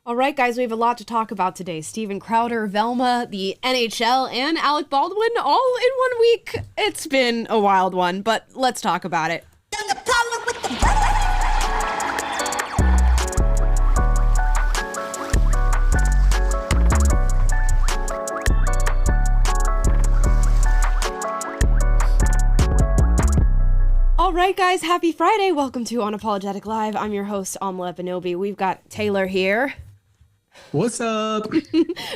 All right, guys, we have a lot to talk about today. Steven Crowder, Velma, the NHL, and Alec Baldwin all in 1 week. It's been a wild one, but let's talk about it. All right, guys, happy Friday. Welcome to Unapologetic Live. I'm your host, Amala. We've got Taylor here. What's up?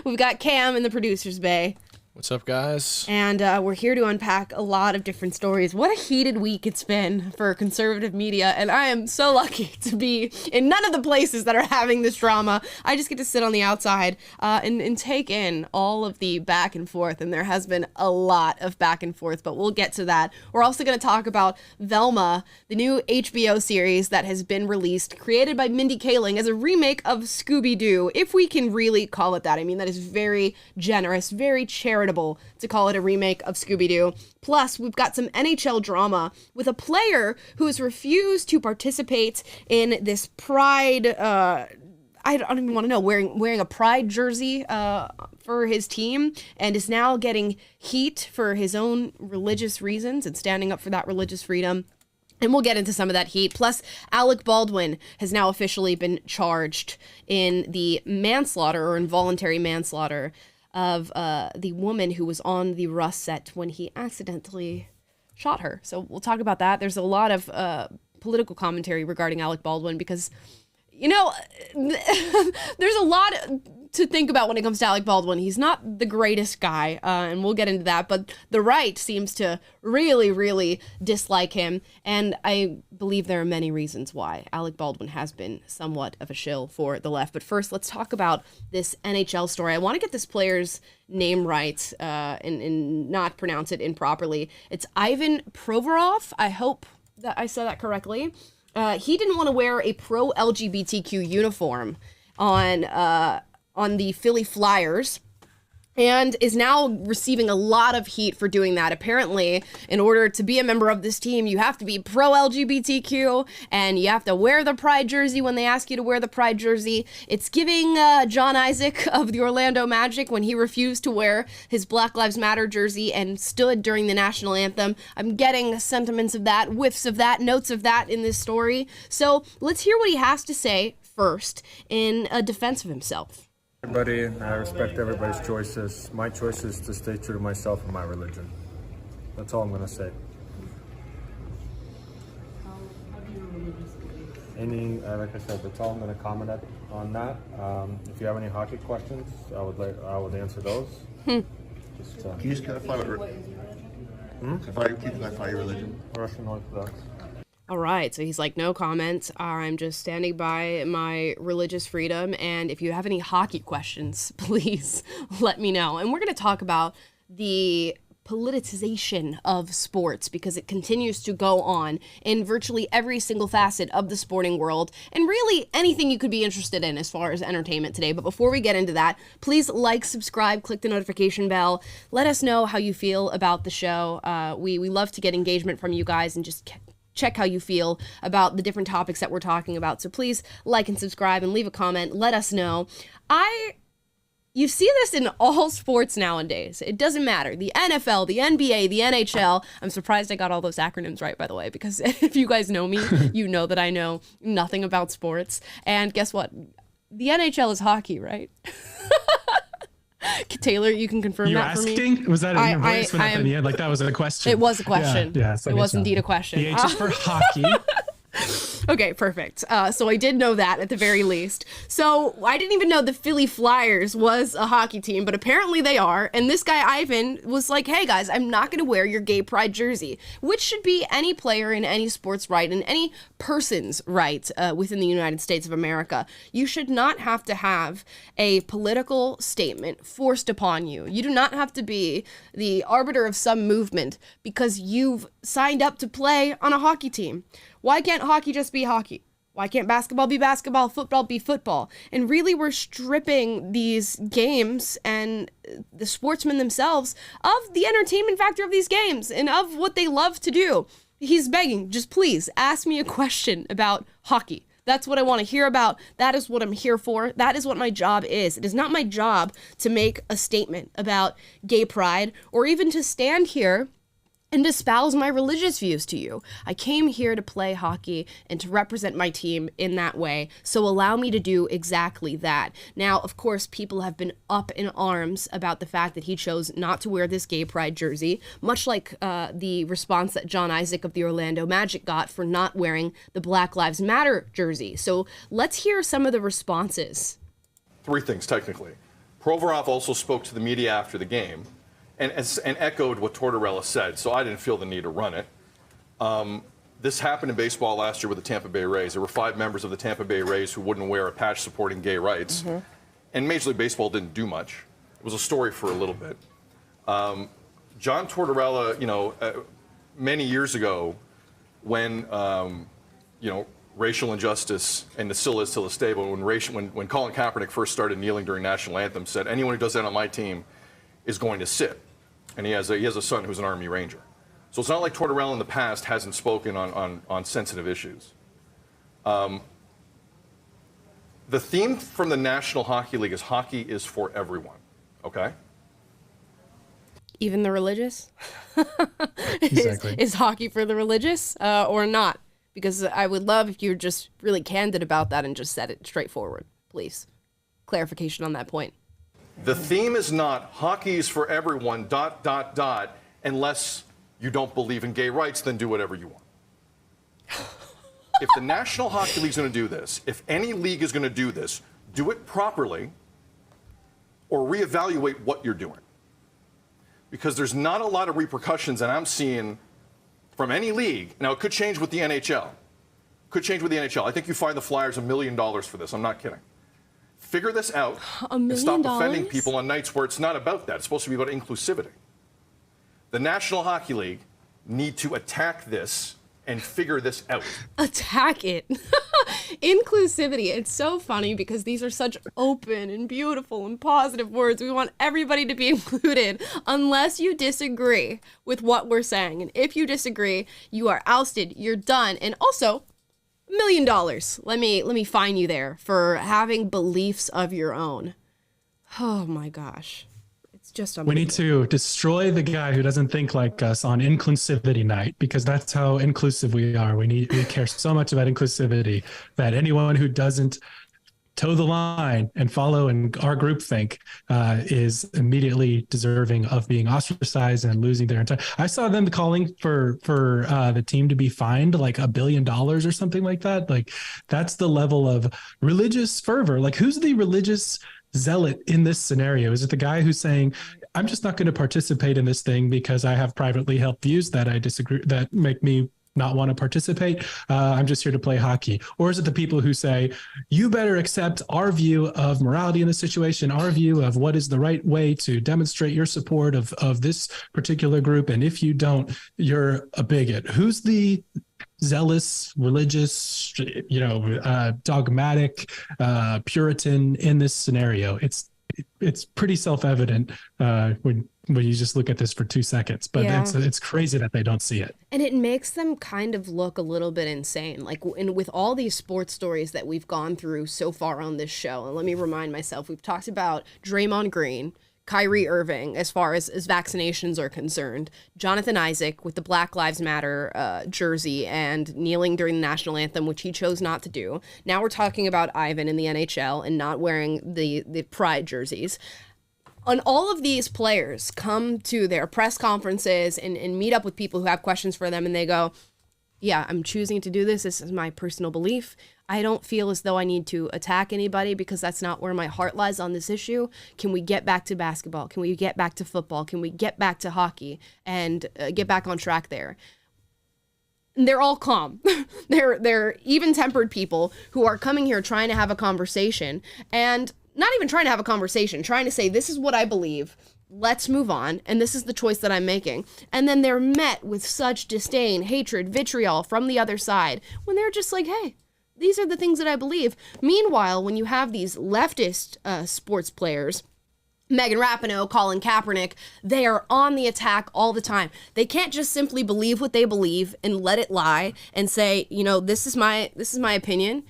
We've got Cam in the producer's bay. What's up, guys? And we're here to unpack a lot of different stories. What a heated week it's been for conservative media, and I am so lucky to be in none of the places that are having this drama. I just get to sit on the outside and take in all of the back and forth, and there has been a lot of back and forth, but we'll get to that. We're also going to talk about Velma, the new HBO series that has been released, created by Mindy Kaling as a remake of Scooby-Doo, if we can really call it that. I mean, that is very generous, very charitable to call it a remake of Scooby-Doo. Plus, we've got some NHL drama with a player who has refused to participate in this Pride, I don't even want to know, wearing a Pride jersey for his team, and is now getting heat for his own religious reasons and standing up for that religious freedom. And we'll get into some of that heat. Plus, Alec Baldwin has now officially been charged in the manslaughter or involuntary manslaughter of the woman who was on the Rust set when he accidentally shot her. So we'll talk about that. There's a lot of political commentary regarding Alec Baldwin because, you know, there's a lot to think about when it comes to Alec Baldwin. He's not the greatest guy, and we'll get into that, but the right seems to really, really dislike him, and I believe there are many reasons why Alec Baldwin has been somewhat of a shill for the left. But first, let's talk about this NHL story. I want to get this player's name right and not pronounce it improperly. It's Ivan Provorov. I hope that I said that correctly. He didn't want to wear a pro-LGBTQ uniform on the Philly Flyers, and is now receiving a lot of heat for doing that. Apparently, in order to be a member of this team, you have to be pro-LGBTQ, and you have to wear the Pride jersey when they ask you to wear the Pride jersey. It's giving John Isaac of the Orlando Magic when he refused to wear his Black Lives Matter jersey and stood during the national anthem. I'm getting sentiments of that, whiffs of that, notes of that in this story. So let's hear what he has to say first in a defense of himself. Everybody, I respect everybody's choices. My choice is to stay true to myself and my religion. That's all I'm going to say. Like I said, that's all I'm going to comment on that. If you have any hockey questions, I would answer those. Can you just clarify clarify your religion? Russian Orthodox. All right, so he's like, no comment. I'm just standing by my religious freedom, and if you have any hockey questions, please let me know. And we're going to talk about the politicization of sports because it continues to go on in virtually every single facet of the sporting world and really anything you could be interested in as far as entertainment today. But before we get into that, please like, subscribe, click the notification bell. Let us know how you feel about the show. We love to get engagement from you guys and just check how you feel about the different topics that we're talking about. So please like and subscribe and leave a comment. Let us know. You see this in all sports nowadays. It doesn't matter. The NFL, the NBA, the NHL. I'm surprised I got all those acronyms right, by the way, because if you guys know me, you know that I know nothing about sports. And guess what? The NHL is hockey, right? Taylor, you can confirm that for me. You're asking? Was that in your voice when at the end? Like that was a question? It was a question. Yeah, it was indeed a question. The H is for hockey. Okay, perfect. So I did know that at the very least. So I didn't even know the Philly Flyers was a hockey team, but apparently they are. And this guy, Ivan, was like, hey guys, I'm not going to wear your gay pride jersey, which should be any player in any sport's right and any person's right within the United States of America. You should not have to have a political statement forced upon you. You do not have to be the arbiter of some movement because you've signed up to play on a hockey team. Why can't hockey just be hockey? Why can't basketball be basketball, football be football? And really, we're stripping these games and the sportsmen themselves of the entertainment factor of these games and of what they love to do. He's begging, just please ask me a question about hockey. That's what I want to hear about. That is what I'm here for. That is what my job is. It is not my job to make a statement about gay pride or even to stand here and espouse my religious views to you. I came here to play hockey and to represent my team in that way, so allow me to do exactly that. Now, of course, people have been up in arms about the fact that he chose not to wear this gay pride jersey, much like the response that John Isaac of the Orlando Magic got for not wearing the Black Lives Matter jersey. So let's hear some of the responses. 3 things, technically. Provorov also spoke to the media after the game and echoed what Tortorella said, so I didn't feel the need to run it. This happened in baseball last year with the Tampa Bay Rays. There were 5 members of the Tampa Bay Rays who wouldn't wear a patch supporting gay rights, and Major League Baseball didn't do much. It was a story for a little bit. John Tortorella, many years ago, when racial injustice, and it still is till this day, but when Colin Kaepernick first started kneeling during national anthem, said anyone who does that on my team is going to sit. And he has a son who's an Army Ranger. So it's not like Tortorella in the past hasn't spoken on sensitive issues. The theme from the National Hockey League is hockey is for everyone, okay? Even the religious? Exactly. Is hockey for the religious or not? Because I would love if you're just really candid about that and just said it straightforward, please. Clarification on that point. The theme is not hockey is for everyone, ... unless you don't believe in gay rights, then do whatever you want. If the National Hockey League is going to do this, if any league is going to do this, do it properly or reevaluate what you're doing. Because there's not a lot of repercussions that I'm seeing from any league. Now, it could change with the NHL. I think you fine the Flyers $1 million for this. I'm not kidding. Figure this out and stop offending people on nights where it's not about that. It's supposed to be about inclusivity. The National Hockey League need to attack this and figure this out. Attack it. Inclusivity. It's so funny because these are such open and beautiful and positive words. We want everybody to be included unless you disagree with what we're saying. And if you disagree, you are ousted. You're done. And also, $1 million. Let me fine you there for having beliefs of your own. Oh my gosh. It's just unbelievable. We need to destroy the guy who doesn't think like us on inclusivity night, because that's how inclusive we are. We care so much about inclusivity that anyone who doesn't toe the line and follow in our groupthink is immediately deserving of being ostracized and losing their entire. I saw them calling for the team to be fined like $1 billion or something like that. Like that's the level of religious fervor. Like who's the religious zealot in this scenario? Is it the guy who's saying, I'm just not going to participate in this thing because I have privately held views that I disagree, that make me not want to participate? I'm just here to play hockey. Or is it the people who say, you better accept our view of morality in this situation, our view of what is the right way to demonstrate your support of this particular group, and if you don't, you're a bigot? Who's the zealous, religious, dogmatic Puritan in this scenario? It's pretty self-evident when you just look at this for 2 seconds, but yeah. It's crazy that they don't see it. And it makes them kind of look a little bit insane. Like with all these sports stories that we've gone through so far on this show, and let me remind myself, we've talked about Draymond Green, Kyrie Irving, as far as vaccinations are concerned, Jonathan Isaac with the Black Lives Matter jersey and kneeling during the national anthem, which he chose not to do. Now we're talking about Ivan in the NHL and not wearing the pride jerseys. And all of these players come to their press conferences and meet up with people who have questions for them, and they go, yeah, I'm choosing to do this. This is my personal belief. I don't feel as though I need to attack anybody because that's not where my heart lies on this issue. Can we get back to basketball? Can we get back to football? Can we get back to hockey and get back on track there? And they're all calm. They're even-tempered people who are coming here trying to have a conversation, and not even trying to have a conversation, trying to say, this is what I believe. Let's move on, and this is the choice that I'm making. And then they're met with such disdain, hatred, vitriol from the other side when they're just like, hey, these are the things that I believe. Meanwhile, when you have these leftist sports players, Megan Rapinoe, Colin Kaepernick, they are on the attack all the time. They can't just simply believe what they believe and let it lie and say, this is my opinion.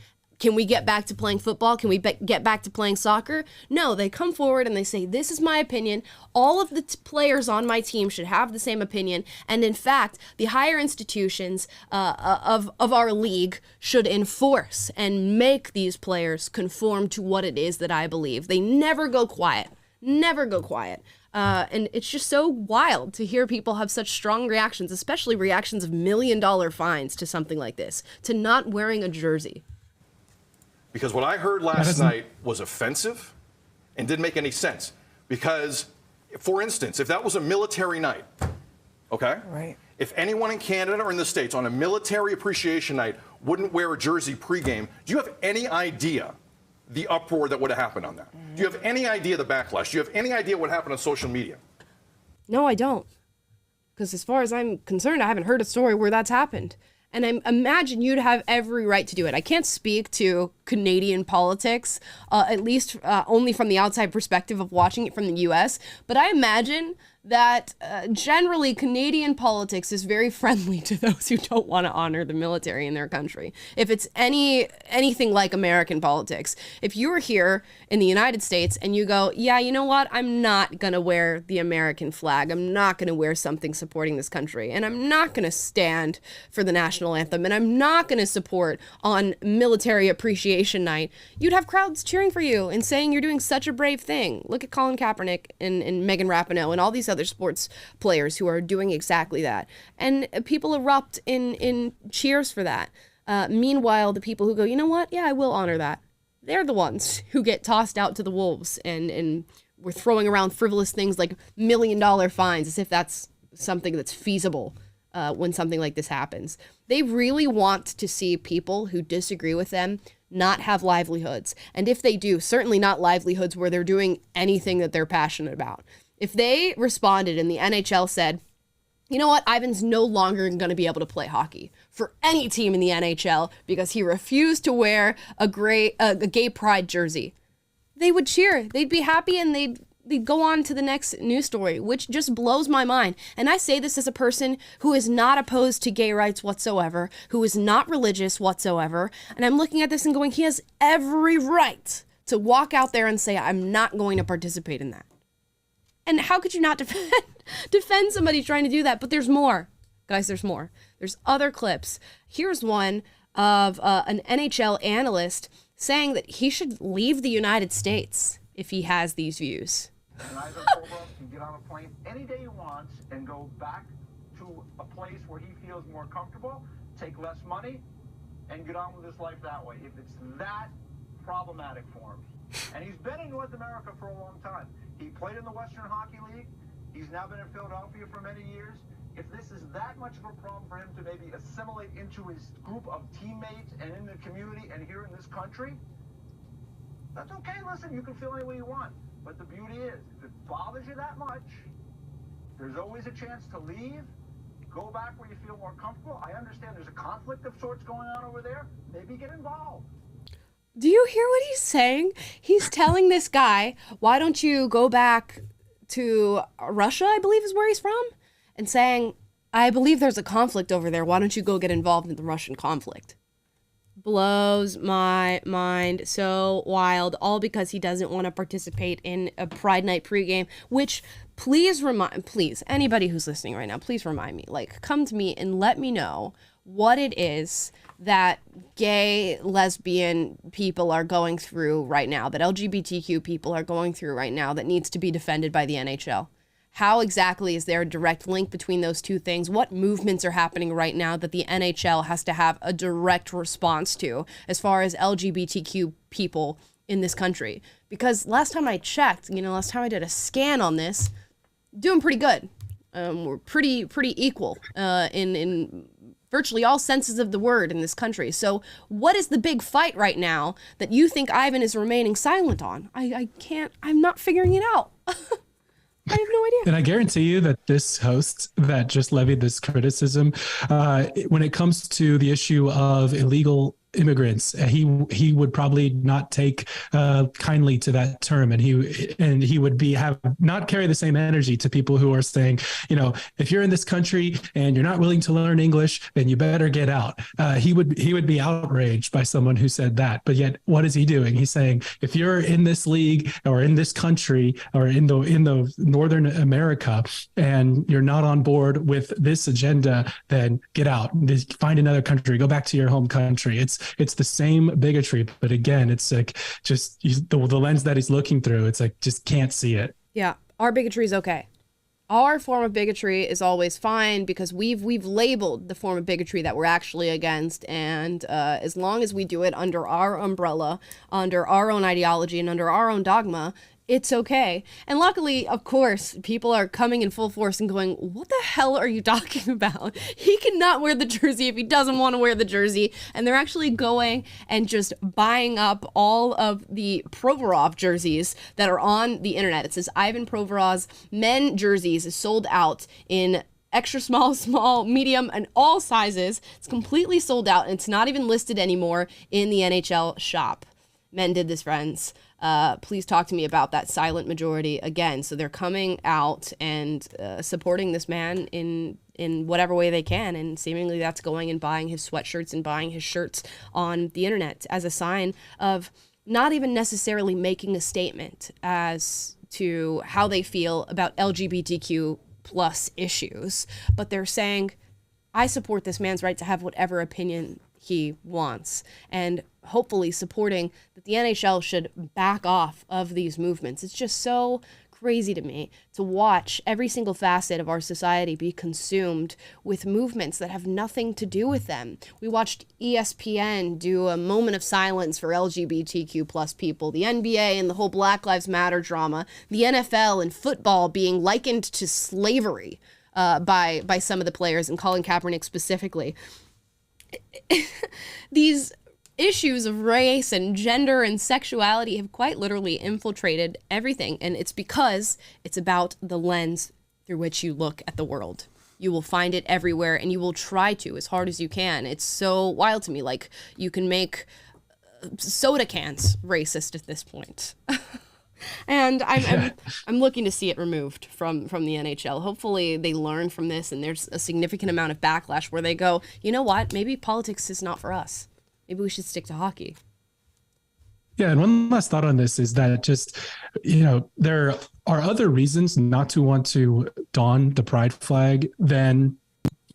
Can we get back to playing football? Can we get back to playing soccer? No, they come forward and they say, this is my opinion. All of the players on my team should have the same opinion. And in fact, the higher institutions of our league should enforce and make these players conform to what it is that I believe. They never go quiet. Never go quiet. And it's just so wild to hear people have such strong reactions, especially reactions of $1 million fines to something like this, to not wearing a jersey. Because what I heard last night was offensive and didn't make any sense. Because, for instance, if that was a military night, okay? Right. If anyone in Canada or in the States on a military appreciation night wouldn't wear a jersey pregame, do you have any idea the uproar that would have happened on that? Do you have any idea the backlash? Do you have any idea what happened on social media? No, I don't. Because as far as I'm concerned, I haven't heard a story where that's happened. And I imagine you'd have every right to do it. I can't speak to Canadian politics, at least only from the outside perspective of watching it from the U.S., but I imagine that generally Canadian politics is very friendly to those who don't want to honor the military in their country. If it's anything like American politics, if you're here in the United States and you go, yeah, you know what, I'm not going to wear the American flag, I'm not going to wear something supporting this country, and I'm not going to stand for the national anthem, and I'm not going to support on military appreciation night, you'd have crowds cheering for you and saying you're doing such a brave thing. Look at Colin Kaepernick and Megan Rapinoe and all these other sports players who are doing exactly that. And people erupt in cheers for that. Meanwhile, the people who go, you know what? Yeah, I will honor that. They're the ones who get tossed out to the wolves and we're throwing around frivolous things like $1 million fines as if that's something that's feasible when something like this happens. They really want to see people who disagree with them not have livelihoods. And if they do, certainly not livelihoods where they're doing anything that they're passionate about. If they responded and the NHL said, you know what, Ivan's no longer going to be able to play hockey for any team in the NHL because he refused to wear a gay pride jersey, they would cheer. They'd be happy and they'd go on to the next news story, which just blows my mind. And I say this as a person who is not opposed to gay rights whatsoever, who is not religious whatsoever. And I'm looking at this and going, he has every right to walk out there and say, I'm not going to participate in that. And how could you not defend somebody trying to do that? But there's more. Guys, there's more. There's other clips. Here's one of an NHL analyst saying that he should leave the United States if he has these views. And Ivan can get on a plane any day he wants and go back to a place where he feels more comfortable, take less money, and get on with his life that way. If it's that problematic for him. And he's been in North America for a long time. He played in the Western Hockey League. He's now been in Philadelphia for many years. If this is that much of a problem for him to maybe assimilate into his group of teammates and in the community and here in this country, that's okay. Listen, you can feel any way you want. But the beauty is, if it bothers you that much, there's always a chance to leave, go back where you feel more comfortable. I understand there's a conflict of sorts going on over there. Maybe get involved. Do you hear what he's saying? He's telling this guy, why don't you go back to Russia, I believe is where he's from, and saying, I believe there's a conflict over there. Why don't you go get involved in the Russian conflict? Blows my mind. So wild. All because he doesn't want to participate in a Pride Night pregame, which please, anybody who's listening right now, please remind me, like, come to me and let me know what it is that gay, lesbian people are going through right now, that LGBTQ people are going through right now that needs to be defended by the NHL. How exactly is there a direct link between those two things? What movements are happening right now that the NHL has to have a direct response to as far as LGBTQ people in this country? Because last time I checked, last time I did a scan on this, doing pretty good. We're pretty equal in virtually all senses of the word in this country. So what is the big fight right now that you think Ivan is remaining silent on? I'm not figuring it out. I have no idea. And I guarantee you that this host that just levied this criticism, when it comes to the issue of illegal immigrants, he would probably not take kindly to that term, and he would not carry the same energy to people who are saying, if you're in this country and you're not willing to learn English, then you better get out. He would be outraged by someone who said that. But yet, what is he doing? He's saying, if you're in this league or in this country or in the Northern America and you're not on board with this agenda, then get out. Find another country. Go back to your home country. It's the same bigotry, but again, it's like just the lens that he's looking through. It's like just can't see it. Yeah, our bigotry is okay. Our form of bigotry is always fine because we've labeled the form of bigotry that we're actually against, and as long as we do it under our umbrella, under our own ideology, and under our own dogma, it's okay. And luckily, of course, people are coming in full force and going, what the hell are you talking about? He cannot wear the jersey if he doesn't want to wear the jersey. And they're actually going and just buying up all of the Provorov jerseys that are on the internet. It says Ivan Provorov's men jerseys is sold out in extra small, medium, and all sizes. It's completely sold out, and it's not even listed anymore in the NHL shop. Men did this, friends. Please talk to me about that silent majority again. So they're coming out and supporting this man in whatever way they can, and seemingly that's going and buying his sweatshirts and buying his shirts on the internet as a sign of not even necessarily making a statement as to how they feel about LGBTQ plus issues, but they're saying, I support this man's right to have whatever opinion he wants, and hopefully supporting that the NHL should back off of these movements. It's just so crazy to me to watch every single facet of our society be consumed with movements that have nothing to do with them. We watched ESPN do a moment of silence for LGBTQ plus people, the NBA and the whole Black Lives Matter drama, the NFL and football being likened to slavery by some of the players, and Colin Kaepernick specifically. These issues of race and gender and sexuality have quite literally infiltrated everything, and it's because it's about the lens through which you look at the world. You will find it everywhere, and you will try to as hard as you can. It's so wild to me. Like, you can make soda cans racist at this point. And I'm looking to see it removed from the NHL. Hopefully they learn from this, and there's a significant amount of backlash where they go, you know what, maybe politics is not for us. Maybe we should stick to hockey. Yeah, and one last thought on this is that just, there are other reasons not to want to don the pride flag than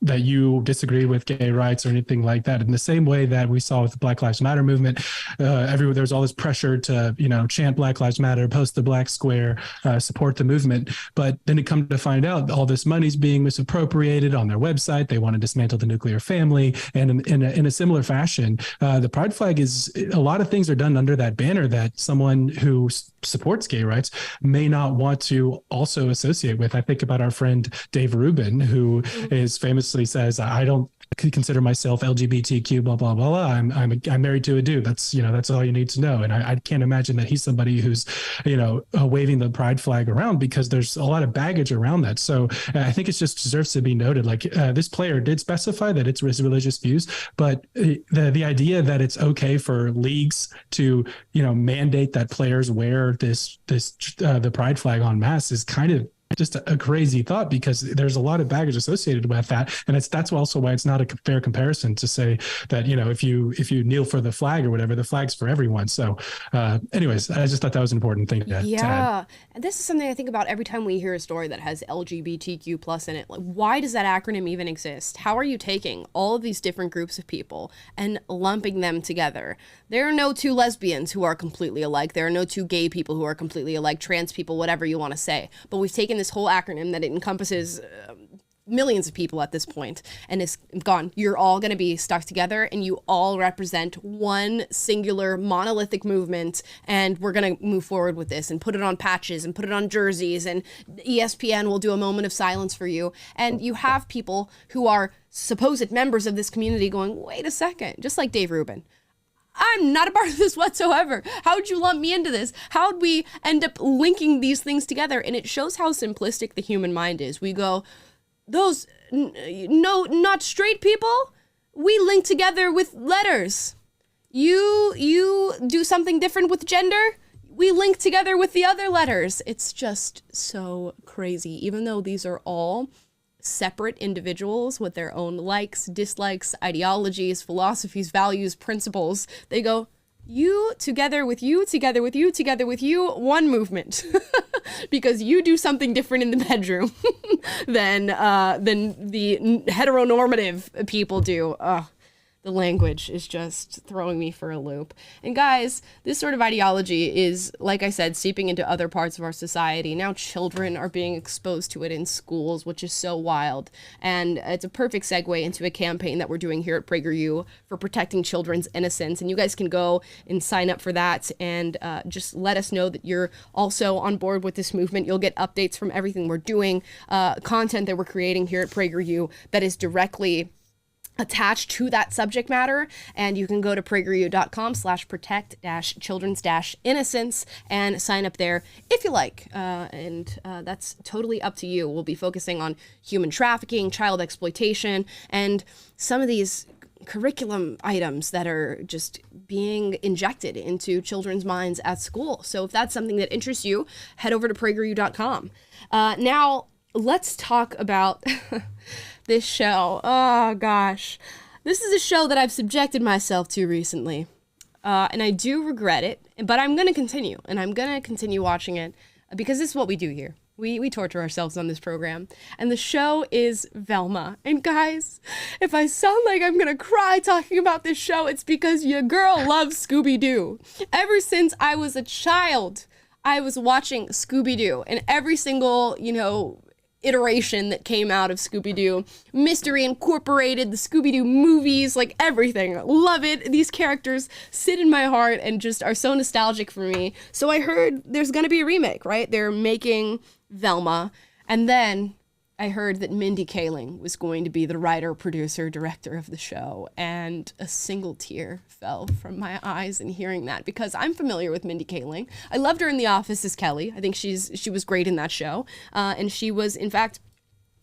that you disagree with gay rights or anything like that. In the same way that we saw with the Black Lives Matter movement, everywhere there's all this pressure to, chant Black Lives Matter, post the black square, support the movement. But then it come to find out all this money's being misappropriated on their website. They want to dismantle the nuclear family. And in a similar fashion, the pride flag is, a lot of things are done under that banner that someone who supports gay rights may not want to also associate with. I think about our friend Dave Rubin, who is famously says, I don't consider myself LGBTQ, blah, blah, blah, blah. I'm married to a dude. That's all you need to know. And I can't imagine that he's somebody who's, waving the pride flag around, because there's a lot of baggage around that. So I think it just deserves to be noted. Like, this player did specify that it's his religious views, but the idea that it's okay for leagues to, mandate that players wear the pride flag en masse is kind of just a crazy thought, because there's a lot of baggage associated with that. And that's also why it's not a fair comparison to say that, if you kneel for the flag or whatever, the flag's for everyone. So anyways, I just thought that was an important thing to add. And this is something I think about every time we hear a story that has LGBTQ plus in it. Like, why does that acronym even exist? How are you taking all of these different groups of people and lumping them together? There are no two lesbians who are completely alike. There are no two gay people who are completely alike, trans people, whatever you want to say. But we've taken this whole acronym that it encompasses millions of people at this point, and it's gone. You're all going to be stuck together, and you all represent one singular monolithic movement, and we're going to move forward with this and put it on patches and put it on jerseys, and ESPN will do a moment of silence for you. And you have people who are supposed members of this community going, wait a second, just like Dave Rubin. I'm not a part of this whatsoever. How would you lump me into this? How would we end up linking these things together? And it shows how simplistic the human mind is. We go, not straight people, we link together with letters. You do something different with gender, we link together with the other letters. It's just so crazy. Even though these are all separate individuals with their own likes, dislikes, ideologies, philosophies, values, principles, they go, you together with you, together with you, together with you, one movement. Because you do something different in the bedroom than the heteronormative people do. The language is just throwing me for a loop. And guys, this sort of ideology is, like I said, seeping into other parts of our society. Now children are being exposed to it in schools, which is so wild. And it's a perfect segue into a campaign that we're doing here at PragerU for protecting children's innocence. And you guys can go and sign up for that and just let us know that you're also on board with this movement. You'll get updates from everything we're doing, content that we're creating here at PragerU that is directly attached to that subject matter, and you can go to prageru.com/protect-children's-innocence and sign up there if you like, and that's totally up to you. We'll be focusing on human trafficking, child exploitation, and some of these curriculum items that are just being injected into children's minds at school. So if that's something that interests you, head over to prageru.com. Now, let's talk about this show. Oh gosh. This is a show that I've subjected myself to recently. And I do regret it, but I'm going to continue. And I'm going to continue watching it because this is what we do here. We torture ourselves on this program. And the show is Velma. And guys, if I sound like I'm going to cry talking about this show, it's because your girl loves Scooby-Doo. Ever since I was a child, I was watching Scooby-Doo. And every single, iteration that came out of Scooby-Doo, Mystery Incorporated, the Scooby-Doo movies, like everything. Love it. These characters sit in my heart and just are so nostalgic for me. So I heard there's going to be a remake, right? They're making Velma. And then I heard that Mindy Kaling was going to be the writer, producer, director of the show. And a single tear fell from my eyes in hearing that, because I'm familiar with Mindy Kaling. I loved her in The Office as Kelly. I think she was great in that show. And she was, in fact,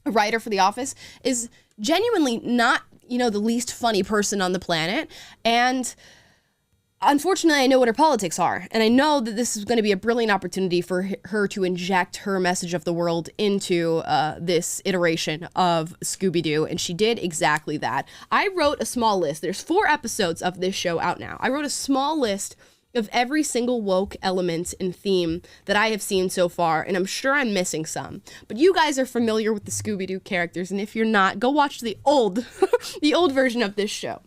a writer for The Office, is genuinely not, the least funny person on the planet. And unfortunately, I know what her politics are, and I know that this is going to be a brilliant opportunity for her to inject her message of the world into this iteration of Scooby-Doo, and she did exactly that. I wrote a small list. There's 4 episodes of this show out now. I wrote a small list of every single woke element and theme that I have seen so far, and I'm sure I'm missing some. But you guys are familiar with the Scooby-Doo characters, and if you're not, go watch the old version of this show.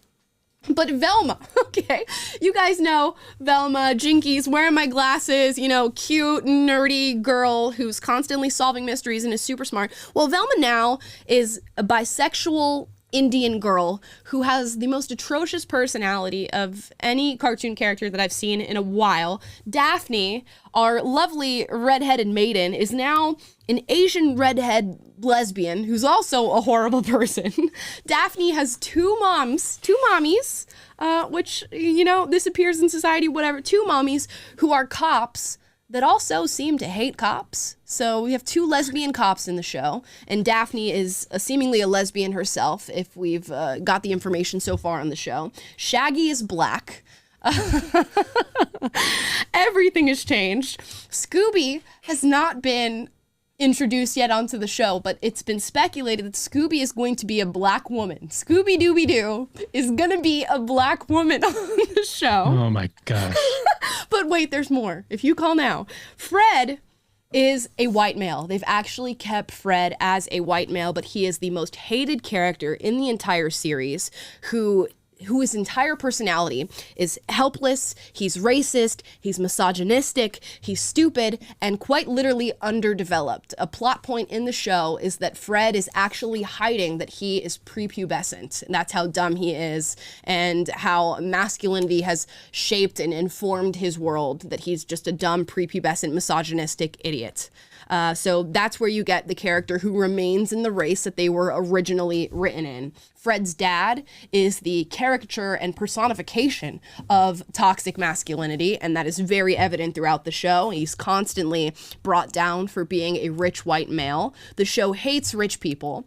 But Velma, okay, you guys know Velma, Jinkies, wearing my glasses, cute, nerdy girl who's constantly solving mysteries and is super smart. Well, Velma now is a bisexual Indian girl who has the most atrocious personality of any cartoon character that I've seen in a while. Daphne, our lovely redheaded maiden, is now an Asian redhead lesbian who's also a horrible person. Daphne has 2 mommies, which, this appears in society, whatever, 2 mommies who are cops that also seem to hate cops. So we have 2 lesbian cops in the show, and Daphne is seemingly a lesbian herself, if we've got the information so far on the show. Shaggy is black. Everything has changed. Scooby has not been introduced yet onto the show, but it's been speculated that Scooby is going to be a black woman. Scooby-Dooby-Doo is gonna be a black woman on the show. Oh my gosh. But wait, there's more. If you call now. Fred is a white male. They've actually kept Fred as a white male, but he is the most hated character in the entire series, whose entire personality is helpless, he's racist, he's misogynistic, he's stupid, and quite literally underdeveloped. A plot point in the show is that Fred is actually hiding that he is prepubescent. And that's how dumb he is, and how masculinity has shaped and informed his world, that he's just a dumb, prepubescent, misogynistic idiot. So that's where you get the character who remains in the race that they were originally written in. Fred's dad is the caricature and personification of toxic masculinity, and that is very evident throughout the show. He's constantly brought down for being a rich white male. The show hates rich people.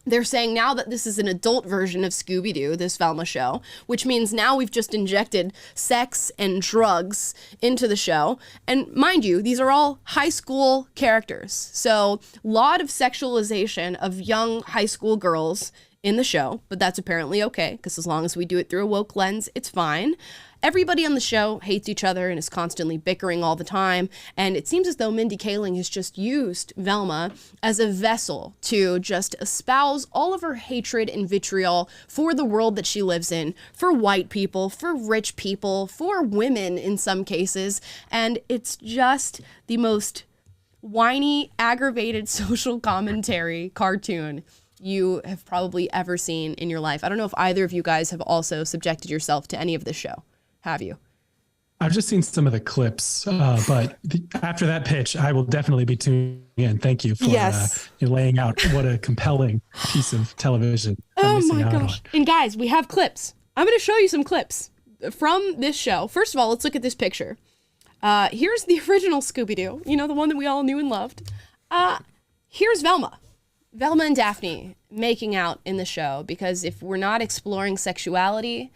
They're saying now that this is an adult version of Scooby-Doo, this Velma show, which means now we've just injected sex and drugs into the show. And mind you, these are all high school characters. So a lot of sexualization of young high school girls in the show, but that's apparently okay, because as long as we do it through a woke lens, it's fine. Everybody on the show hates each other and is constantly bickering all the time, and it seems as though Mindy Kaling has just used Velma as a vessel to just espouse all of her hatred and vitriol for the world that she lives in, for white people, for rich people, for women in some cases, and it's just the most whiny, aggravated social commentary cartoon you have probably ever seen in your life. I don't know if either of you guys have also subjected yourself to any of this show. Have you? I've just seen some of the clips, but after that pitch, I will definitely be tuning in. Thank you for laying out what a compelling piece of television. Oh my gosh. And guys, we have clips. I'm going to show you some clips from this show. First of all, let's look at this picture. Here's the original Scooby-Doo, you know, the one that we all knew and loved. Here's Velma. Velma and Daphne making out in the show, because if we're not exploring sexuality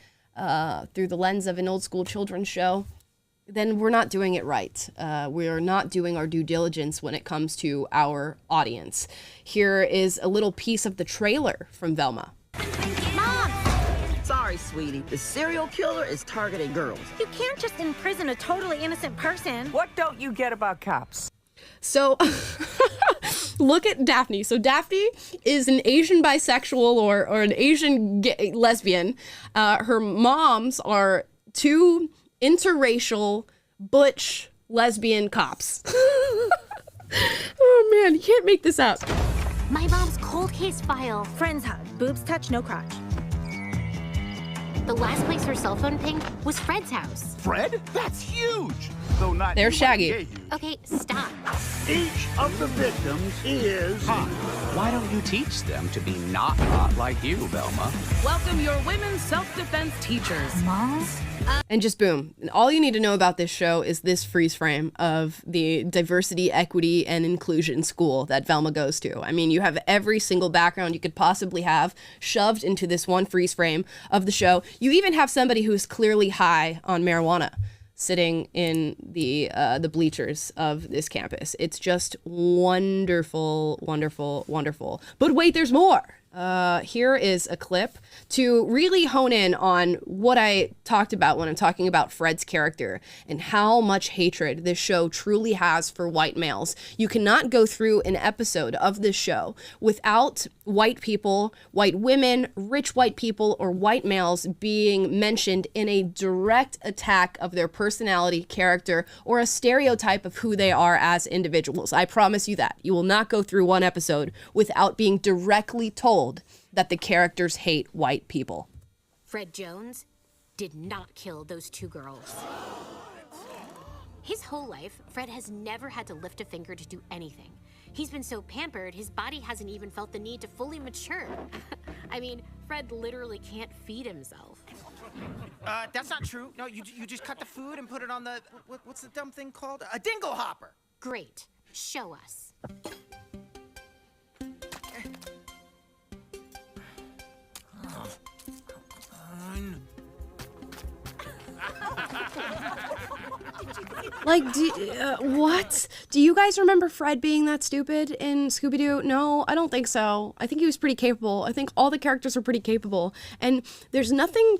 through the lens of an old school children's show, then we're not doing it right. We're not doing our due diligence when it comes to our audience. Here is a little piece of the trailer from Velma. Mom! Sorry, sweetie. The serial killer is targeting girls. You can't just imprison a totally innocent person. What don't you get about cops? So look at Daphne. So Daphne is an Asian bisexual or an Asian lesbian. Her moms are two interracial butch lesbian cops. Oh man, you can't make this up. My mom's cold case file. Friends hug, boobs touch, no crotch. The last place her cell phone pinged was Fred's house. Fred? That's huge! Though not. There's Shaggy. Okay, stop. Each of the victims is hot. Why don't you teach them to be not hot like you, Velma? Welcome your women's self-defense teachers. Mom? And just boom. All you need to know about this show is this freeze frame of the diversity, equity, and inclusion school that Velma goes to. I mean, you have every single background you could possibly have shoved into this one freeze frame of the show. You even have somebody who's clearly high on marijuana sitting in the bleachers of this campus. It's just wonderful, wonderful, wonderful. But wait, there's more. Here is a clip to really hone in on what I talked about when I'm talking about Fred's character and how much hatred this show truly has for white males. You cannot go through an episode of this show without white people, white women, rich white people, or white males being mentioned in a direct attack of their personality, character, or a stereotype of who they are as individuals. I promise you that. You will not go through one episode without being directly told that the characters hate white people. Fred Jones did not kill those two girls. His whole life, Fred has never had to lift a finger to do anything. He's been so pampered, his body hasn't even felt the need to fully mature. I mean, Fred literally can't feed himself. That's not true. No, you just cut the food and put it on the, what's the dumb thing called? A dingo hopper. Great. Show us. Like, what? Do you guys remember Fred being that stupid in Scooby-Doo? No, I don't think so. I think he was pretty capable. I think all the characters are pretty capable. And there's nothing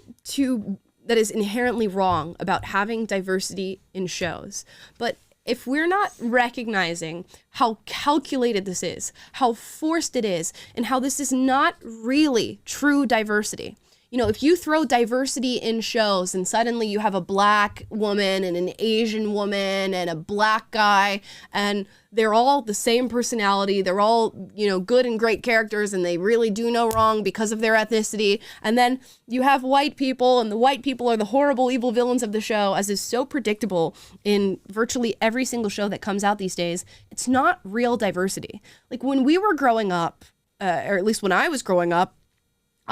that is inherently wrong about having diversity in shows. But if we're not recognizing how calculated this is, how forced it is, and how this is not really true diversity. You know, if you throw diversity in shows and suddenly you have a black woman and an Asian woman and a black guy and they're all the same personality, they're all, you know, good and great characters and they really do no wrong because of their ethnicity. And then you have white people and the white people are the horrible, evil villains of the show, as is so predictable in virtually every single show that comes out these days. It's not real diversity. Like when we were growing up, or at least when I was growing up,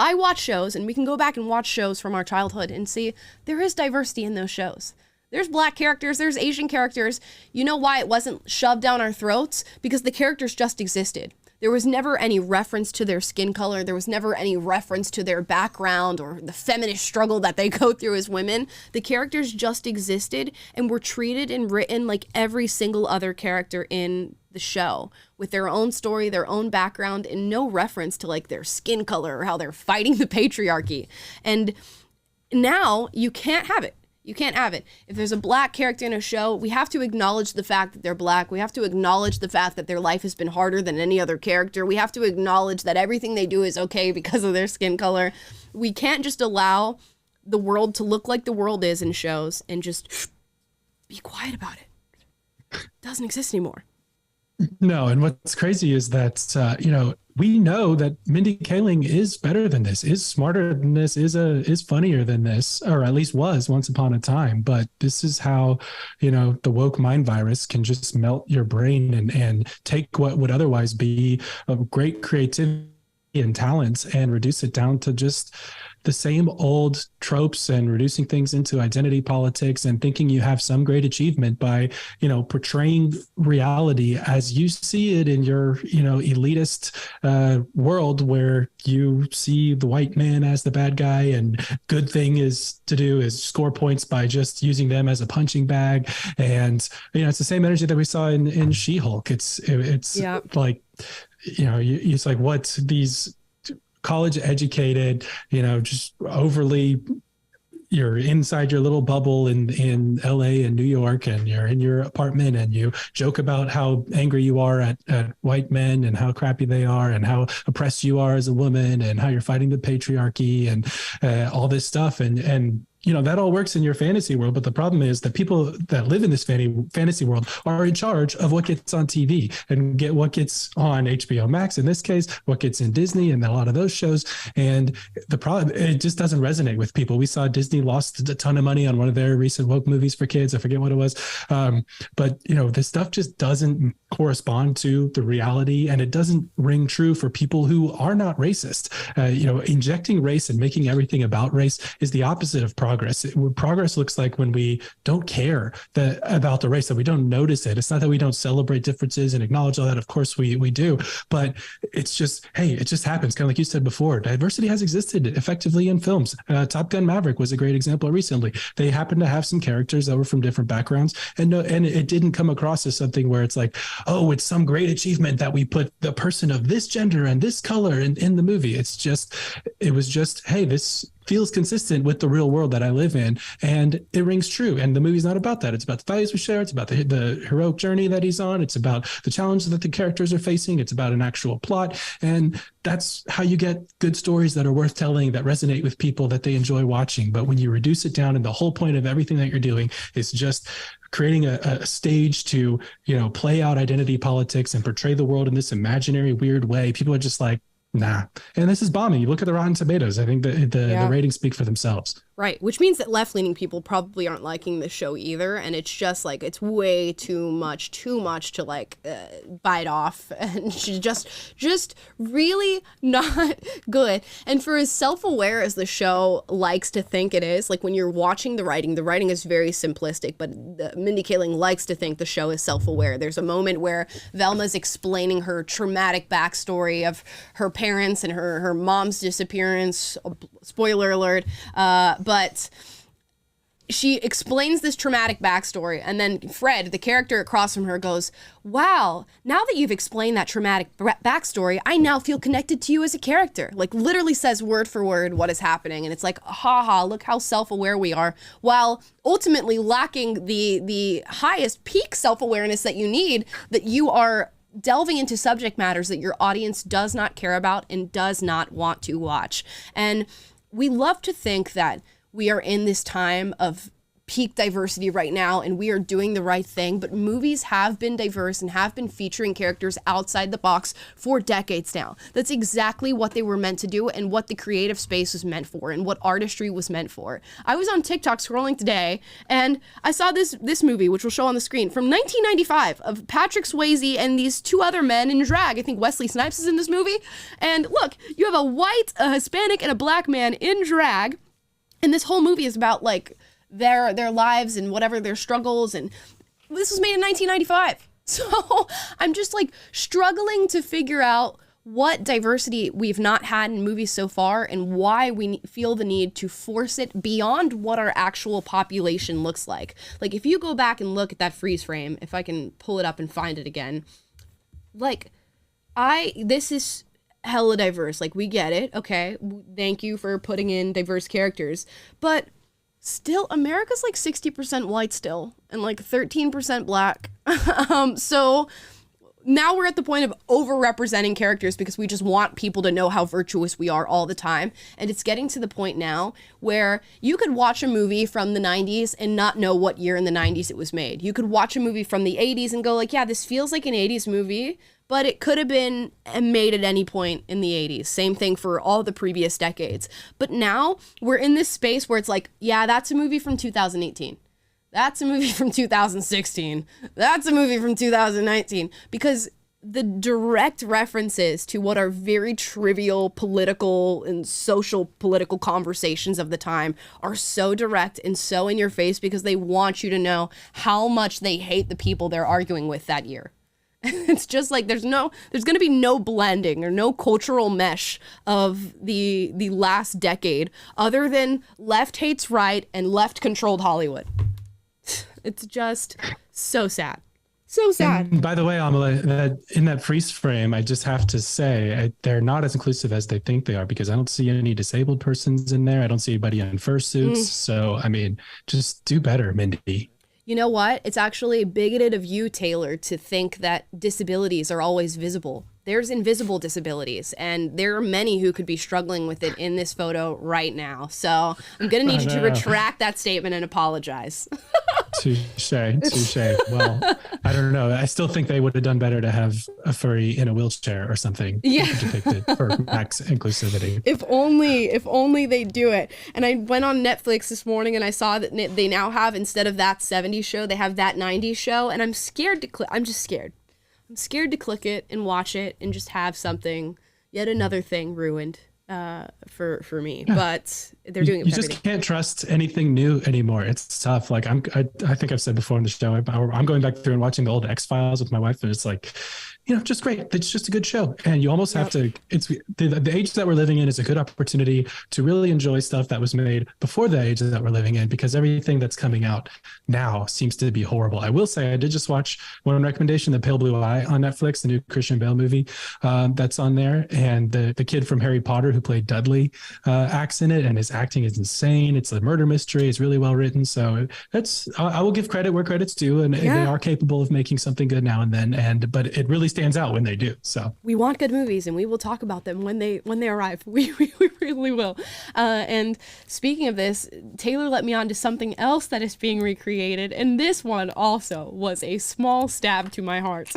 I watch shows, and we can go back and watch shows from our childhood and see there is diversity in those shows. There's black characters, there's Asian characters. You know why it wasn't shoved down our throats? Because the characters just existed. There was never any reference to their skin color. There was never any reference to their background or the feminist struggle that they go through as women. The characters just existed and were treated and written like every single other character in the show, with their own story, their own background, and no reference to like their skin color or how they're fighting the patriarchy. And now you can't have it. You can't have it. If there's a black character in a show, we have to acknowledge the fact that they're black. We have to acknowledge the fact that their life has been harder than any other character. We have to acknowledge that everything they do is okay because of their skin color. We can't just allow the world to look like the world is in shows and just be quiet about it. It doesn't exist anymore. No, and what's crazy is that, we know that Mindy Kaling is better than this, is smarter than this, is funnier than this, or at least was once upon a time. But this is how, the woke mind virus can just melt your brain and take what would otherwise be a great creativity and talents and reduce it down to just the same old tropes and reducing things into identity politics and thinking you have some great achievement by, portraying reality as you see it in your, elitist world where you see the white man as the bad guy and good thing is to do is score points by just using them as a punching bag. And, it's the same energy that we saw in She-Hulk. It's like, it's like what these college educated, just overly, you're inside your little bubble in LA and New York, and you're in your apartment and you joke about how angry you are at white men and how crappy they are and how oppressed you are as a woman and how you're fighting the patriarchy and all this stuff. And that all works in your fantasy world. But the problem is that people that live in this fantasy world are in charge of what gets on TV and what gets on HBO Max, in this case, what gets in Disney and a lot of those shows. And the problem, it just doesn't resonate with people. We saw Disney lost a ton of money on one of their recent woke movies for kids. I forget what it was. But this stuff just doesn't correspond to the reality, and it doesn't ring true for people who are not racist. Injecting race and making everything about race is the opposite of progress. Progress looks like when we don't care about the race, that we don't notice it. It's not that we don't celebrate differences and acknowledge all that. Of course we do, but it's just, hey, it just happens. Kind of like you said before, diversity has existed effectively in films. Top Gun Maverick was a great example recently. They happened to have some characters that were from different backgrounds, and it didn't come across as something where it's like, oh, it's some great achievement that we put the person of this gender and this color in the movie. It was just, hey, this feels consistent with the real world that I live in, and it rings true. And the movie's not about that. It's about the values we share. It's about the heroic journey that he's on. It's about the challenges that the characters are facing. It's about an actual plot. And that's how you get good stories that are worth telling, that resonate with people, that they enjoy watching. But when you reduce it down and the whole point of everything that you're doing is just creating a stage to, play out identity politics and portray the world in this imaginary, weird way, people are just like, nah. And this is bombing. You look at the Rotten Tomatoes. I think the ratings speak for themselves. Right, which means that left-leaning people probably aren't liking the show either, and it's just like, it's way too much to like bite off, and just really not good. And for as self-aware as the show likes to think it is, like when you're watching the writing is very simplistic, but Mindy Kaling likes to think the show is self-aware. There's a moment where Velma's explaining her traumatic backstory of her parents and her mom's disappearance, spoiler alert, but she explains this traumatic backstory, and then Fred, the character across from her, goes, wow, now that you've explained that traumatic backstory, I now feel connected to you as a character. Like, literally says word for word what is happening, and it's like, haha, look how self-aware we are, while ultimately lacking the highest peak self-awareness that you need, that you are delving into subject matters that your audience does not care about and does not want to watch. And we love to think that we are in this time of peak diversity right now and we are doing the right thing, but movies have been diverse and have been featuring characters outside the box for decades now. That's exactly what they were meant to do and what the creative space was meant for and what artistry was meant for. I was on TikTok scrolling today and I saw this movie, which will show on the screen, from 1995 of Patrick Swayze and these two other men in drag. I think Wesley Snipes is in this movie. And look, you have a white, a Hispanic, and a black man in drag, and this whole movie is about like their lives and whatever their struggles, and this was made in 1995. So I'm just like struggling to figure out what diversity we've not had in movies so far and why we feel the need to force it beyond what our actual population looks like. Like, if you go back and look at that freeze frame, if I can pull it up and find it again, like, this is hella diverse. Like, we get it. Okay. Thank you for putting in diverse characters. But still, America's like 60% white still and like 13% black. So now we're at the point of overrepresenting characters because we just want people to know how virtuous we are all the time. And it's getting to the point now where you could watch a movie from the 90s and not know what year in the 90s it was made. You could watch a movie from the 80s and go like, yeah, this feels like an 80s movie, but it could have been made at any point in the 80s. Same thing for all the previous decades. But now we're in this space where it's like, yeah, that's a movie from 2018. That's a movie from 2016. That's a movie from 2019. Because the direct references to what are very trivial political and social political conversations of the time are so direct and so in your face because they want you to know how much they hate the people they're arguing with that year. It's just like there's going to be no blending or no cultural mesh of the last decade other than left hates right and left controlled Hollywood. It's just so sad. So sad. And by the way, Amala, that in that freeze frame, I just have to say they're not as inclusive as they think they are because I don't see any disabled persons in there. I don't see anybody in fursuits. So, I mean, just do better, Mindy. You know what? It's actually bigoted of you, Taylor, to think that disabilities are always visible. There's invisible disabilities, and there are many who could be struggling with it in this photo right now. So I'm going to need you to retract that statement and apologize. Touche. Well, I don't know. I still think they would have done better to have a furry in a wheelchair or something depicted for max inclusivity. If only they do it. And I went on Netflix this morning and I saw that they now have, instead of that 70s show, they have that 90s show. And I'm scared to click. I'm just scared. I'm scared to click it and watch it and just have something, yet another thing ruined for me. Yeah. But they're doing it for everything. You just can't trust anything new anymore. It's tough. Like I think I've said before on the show, I'm going back through and watching the old X-Files with my wife, and it's like, just great. It's just a good show. And you almost have to, it's the age that we're living in is a good opportunity to really enjoy stuff that was made before the age that we're living in, because everything that's coming out now seems to be horrible. I will say I did just watch one recommendation, The Pale Blue Eye on Netflix, the new Christian Bale movie that's on there. And the kid from Harry Potter who played Dudley acts in it, and his acting is insane. It's a murder mystery. It's really well written. So I will give credit where credit's due, and they are capable of making something good now and then. But it really stands out when they do. So we want good movies, and we will talk about them when they arrive. We really will. And speaking of this, Taylor let me on to something else that is being recreated, and this one also was a small stab to my heart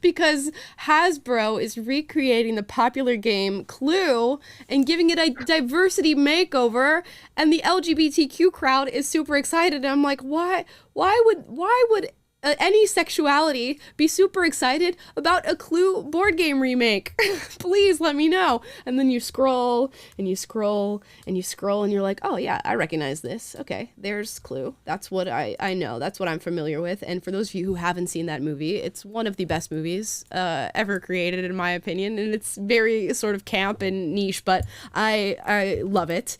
because Hasbro is recreating the popular game Clue and giving it a diversity makeover, and the LGBTQ crowd is super excited. And I'm like, why would any sexuality be super excited about a Clue board game remake? Please let me know. And then you scroll and you scroll and you scroll and you're like, oh yeah, I recognize this. Okay, there's Clue. That's what I know. That's what I'm familiar with. And for those of you who haven't seen that movie, it's one of the best movies ever created, in my opinion. And it's very sort of camp and niche, but I love it.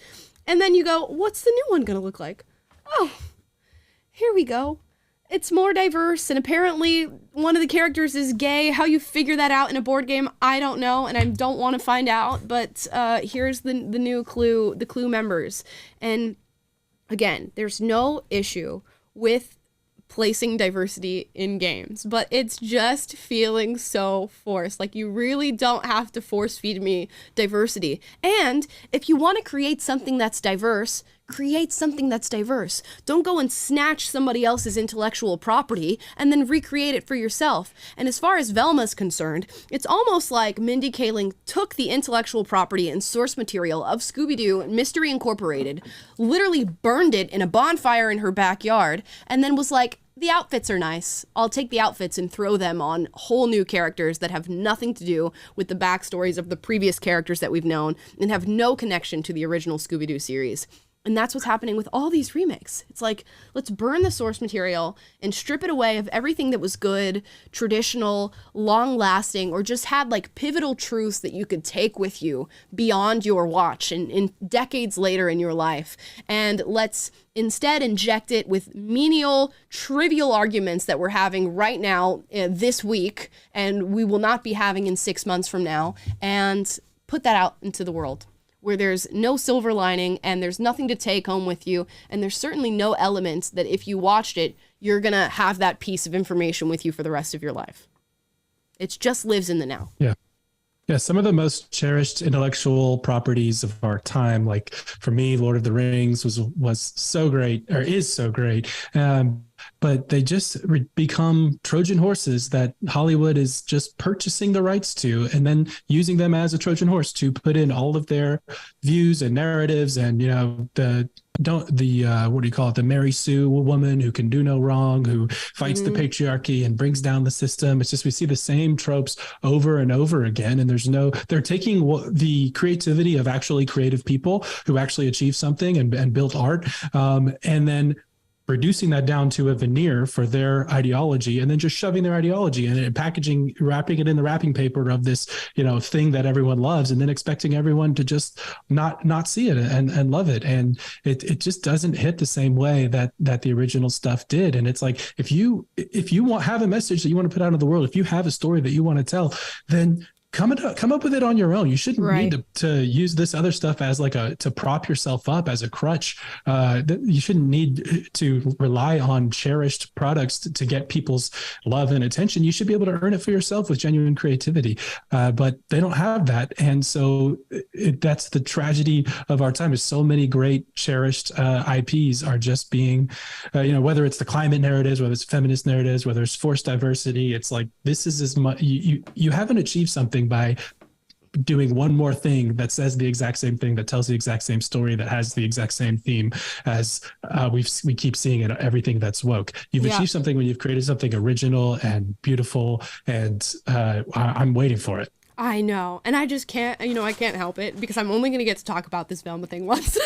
And then you go, what's the new one gonna look like? Oh, here we go. It's more diverse, and apparently one of the characters is gay. How you figure that out in a board game, I don't know, and I don't want to find out. But here's the new Clue, the Clue members. And again, there's no issue with placing diversity in games, but it's just feeling so forced. Like, you really don't have to force feed me diversity. And if you want to create something that's diverse, create something that's diverse. Don't go and snatch somebody else's intellectual property and then recreate it for yourself. And as far as Velma's concerned, it's almost like Mindy Kaling took the intellectual property and source material of Scooby-Doo Mystery Incorporated, literally burned it in a bonfire in her backyard, and then was like, the outfits are nice. I'll take the outfits and throw them on whole new characters that have nothing to do with the backstories of the previous characters that we've known and have no connection to the original Scooby-Doo series. And that's what's happening with all these remakes. It's like, let's burn the source material and strip it away of everything that was good, traditional, long-lasting, or just had like pivotal truths that you could take with you beyond your watch and in decades later in your life. And let's instead inject it with menial, trivial arguments that we're having right now, this week, and we will not be having in 6 months from now, and put that out into the world, where there's no silver lining and there's nothing to take home with you. And there's certainly no element that if you watched it, you're going to have that piece of information with you for the rest of your life. It just lives in the now. Yeah. Yeah, some of the most cherished intellectual properties of our time, like for me, Lord of the Rings was so great, or is so great. But they just become Trojan horses that Hollywood is just purchasing the rights to, and then using them as a Trojan horse to put in all of their views and narratives, and the Mary Sue woman who can do no wrong, who fights the patriarchy and brings down the system. It's just, we see the same tropes over and over again. And they're taking the creativity of actually creative people who actually achieve something and built art, and then reducing that down to a veneer for their ideology, and then just shoving their ideology in it and wrapping it in the wrapping paper of this, thing that everyone loves, and then expecting everyone to just not see it and love it. And it just doesn't hit the same way that the original stuff did. And it's like, if you have a message that you want to put out into the world, if you have a story that you want to tell, then come up with it on your own. You shouldn't need to use this other stuff as to prop yourself up as a crutch. You shouldn't need to rely on cherished products to get people's love and attention. You should be able to earn it for yourself with genuine creativity. But they don't have that. And so that's the tragedy of our time, is so many great cherished IPs are just being, whether it's the climate narratives, whether it's feminist narratives, whether it's forced diversity, it's like, this is as much, you haven't achieved something by doing one more thing that says the exact same thing, that tells the exact same story, that has the exact same theme as we keep seeing in everything that's woke. You've achieved something when you've created something original and beautiful, and I'm waiting for it. I know. And I just can't, I can't help it, because I'm only going to get to talk about this Velma thing once.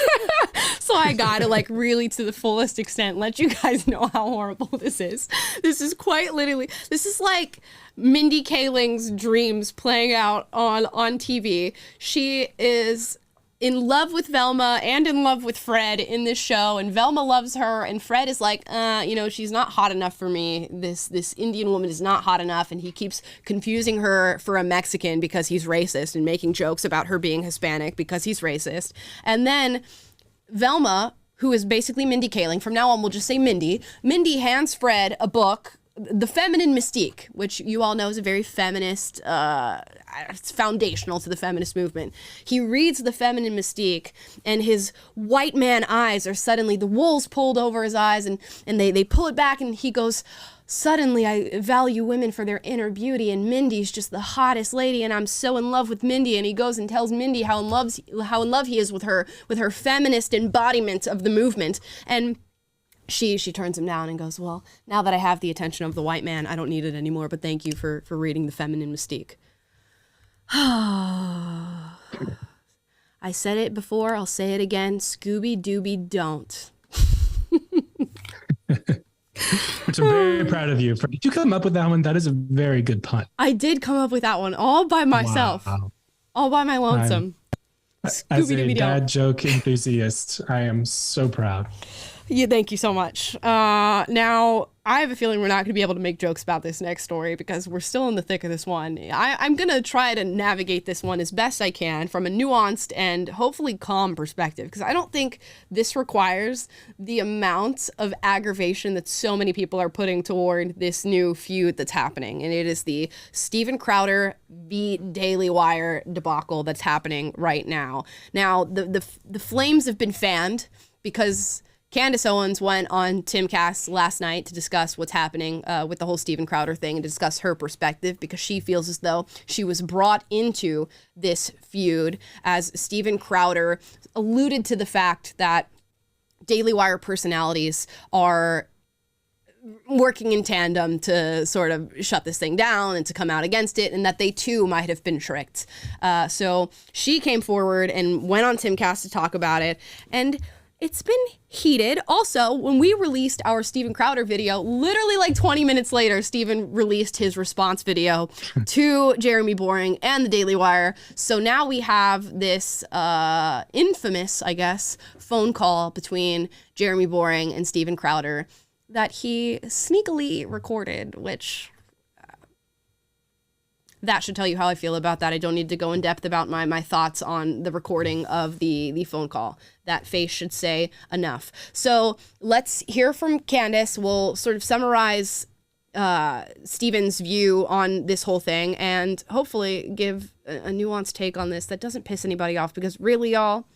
So I got to really to the fullest extent let you guys know how horrible this is. This is quite literally, this is like Mindy Kaling's dreams playing out on TV. She is in love with Velma and in love with Fred in this show, and Velma loves her, and Fred is like, she's not hot enough for me. This Indian woman is not hot enough, and he keeps confusing her for a Mexican because he's racist, and making jokes about her being Hispanic because he's racist. And then Velma, who is basically Mindy Kaling, from now on we'll just say Mindy hands Fred a book, The Feminine Mystique, which you all know is a very feminist, it's foundational to the feminist movement. He reads The Feminine Mystique, and his white man eyes are suddenly, the wool's pulled over his eyes, and they pull it back, and he goes, suddenly I value women for their inner beauty, and Mindy's just the hottest lady, and I'm so in love with Mindy. And he goes and tells Mindy how in love he is with her feminist embodiment of the movement. And she turns him down and goes, well, now that I have the attention of the white man, I don't need it anymore, but thank you for reading The Feminine Mystique. I said it before, I'll say it again, Scooby-Dooby don't. Which I'm very proud of you. Did you come up with that one? That is a very good pun. I did come up with that one all by myself. Wow. All by my lonesome. As a dad joke enthusiast, I am so proud. Yeah, thank you so much. Now, I have a feeling we're not going to be able to make jokes about this next story because we're still in the thick of this one. I'm going to try to navigate this one as best I can from a nuanced and hopefully calm perspective, because I don't think this requires the amount of aggravation that so many people are putting toward this new feud that's happening. And it is the Steven Crowder v. Daily Wire debacle that's happening right now. Now, the flames have been fanned because Candace Owens went on Timcast last night to discuss what's happening with the whole Steven Crowder thing and to discuss her perspective, because she feels as though she was brought into this feud as Steven Crowder alluded to the fact that Daily Wire personalities are working in tandem to sort of shut this thing down and to come out against it, and that they too might have been tricked. So she came forward and went on Timcast to talk about it. And it's been heated. Also, when we released our Steven Crowder video, literally like 20 minutes later, Steven released his response video to Jeremy Boring and the Daily Wire. So now we have this infamous, I guess, phone call between Jeremy Boring and Steven Crowder that he sneakily recorded, which that should tell you how I feel about that. I don't need to go in depth about my thoughts on the recording of the phone call. That face should say enough. So let's hear from Candace. We'll sort of summarize Steven's view on this whole thing and hopefully give a nuanced take on this that doesn't piss anybody off, because really, y'all,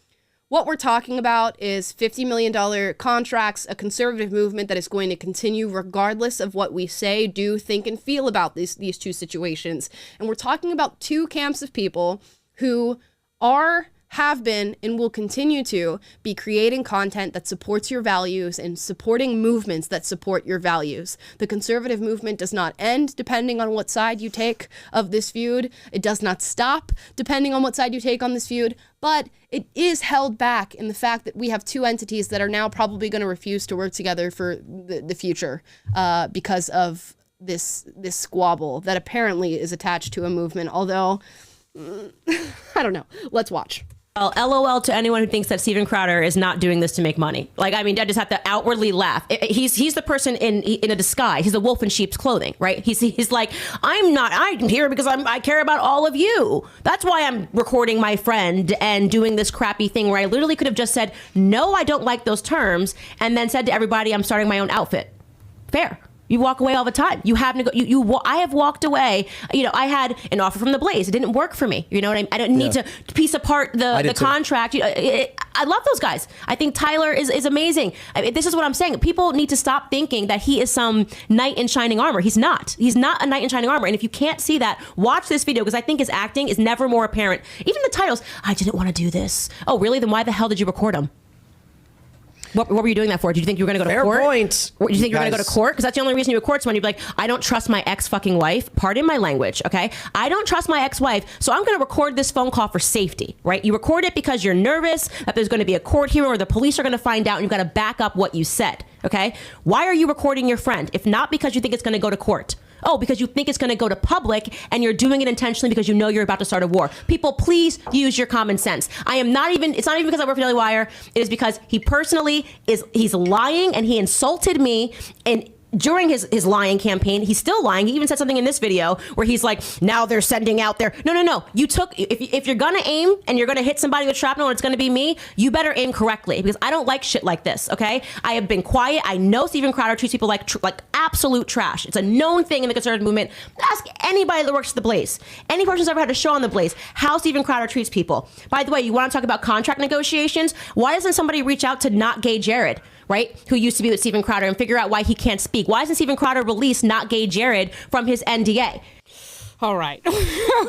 what we're talking about is $50 million contracts, a conservative movement that is going to continue regardless of what we say, do, think, and feel about these two situations. And we're talking about two camps of people who have been, and will continue to be creating content that supports your values and supporting movements that support your values. The conservative movement does not end depending on what side you take of this feud. It does not stop depending on what side you take on this feud, but it is held back in the fact that we have two entities that are now probably going to refuse to work together for the future because of this squabble that apparently is attached to a movement, although I don't know. Let's watch. Well, LOL to anyone who thinks that Steven Crowder is not doing this to make money. Like, I mean, I just have to outwardly laugh. He's the person in a disguise. He's a wolf in sheep's clothing, right? He's like, I'm here because I care about all of you. That's why I'm recording my friend and doing this crappy thing where I literally could have just said, no, I don't like those terms, and then said to everybody, I'm starting my own outfit. Fair. You walk away all the time. You have I have walked away. You know, I had an offer from the Blaze. It didn't work for me. You know what I mean? I don't need to piece apart the contract. I love those guys. I think Tyler is amazing. I mean, this is what I'm saying. People need to stop thinking that he is some knight in shining armor. He's not. He's not a knight in shining armor. And if you can't see that, watch this video, because I think his acting is never more apparent. Even the titles, I didn't want to do this. Oh, really? Then why the hell did you record him? What were you doing that for? Did you think you were going to go to court? Fair point. Or did you think you were going to go to court? Because that's the only reason you record someone. You'd be like, I don't trust my ex-fucking wife. Pardon my language, okay? I don't trust my ex-wife, so I'm going to record this phone call for safety, right? You record it because you're nervous that there's going to be a court hearing or the police are going to find out, and you've got to back up what you said, okay? Why are you recording your friend? If not because you think it's going to go to court. Oh, because you think it's going to go to public and you're doing it intentionally because you know you're about to start a war. People, please use your common sense. It's not even because I work for Daily Wire. It is because he personally he's lying, and he insulted me, and during his lying campaign, he's still lying. He even said something in this video where he's like, now they're sending out their... No. You took... If you're going to aim and you're going to hit somebody with shrapnel and it's going to be me, you better aim correctly, because I don't like shit like this, okay? I have been quiet. I know Steven Crowder treats people like absolute trash. It's a known thing in the conservative movement. Ask anybody that works at the Blaze. Any person who's ever had a show on the Blaze, how Steven Crowder treats people. By the way, you want to talk about contract negotiations? Why doesn't somebody reach out to Not Gay Jared, right, who used to be with Steven Crowder, and figure out why he can't speak? Why doesn't Steven Crowder release Not Gay Jared from his NDA? All right.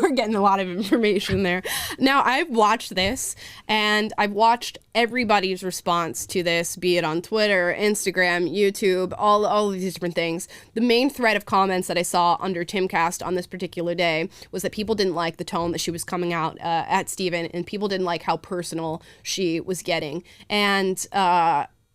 We're getting a lot of information there. Now, I've watched this, and I've watched everybody's response to this, be it on Twitter, Instagram, YouTube, all of these different things. The main thread of comments that I saw under Timcast on this particular day was that people didn't like the tone that she was coming out at Steven, and people didn't like how personal she was getting. And,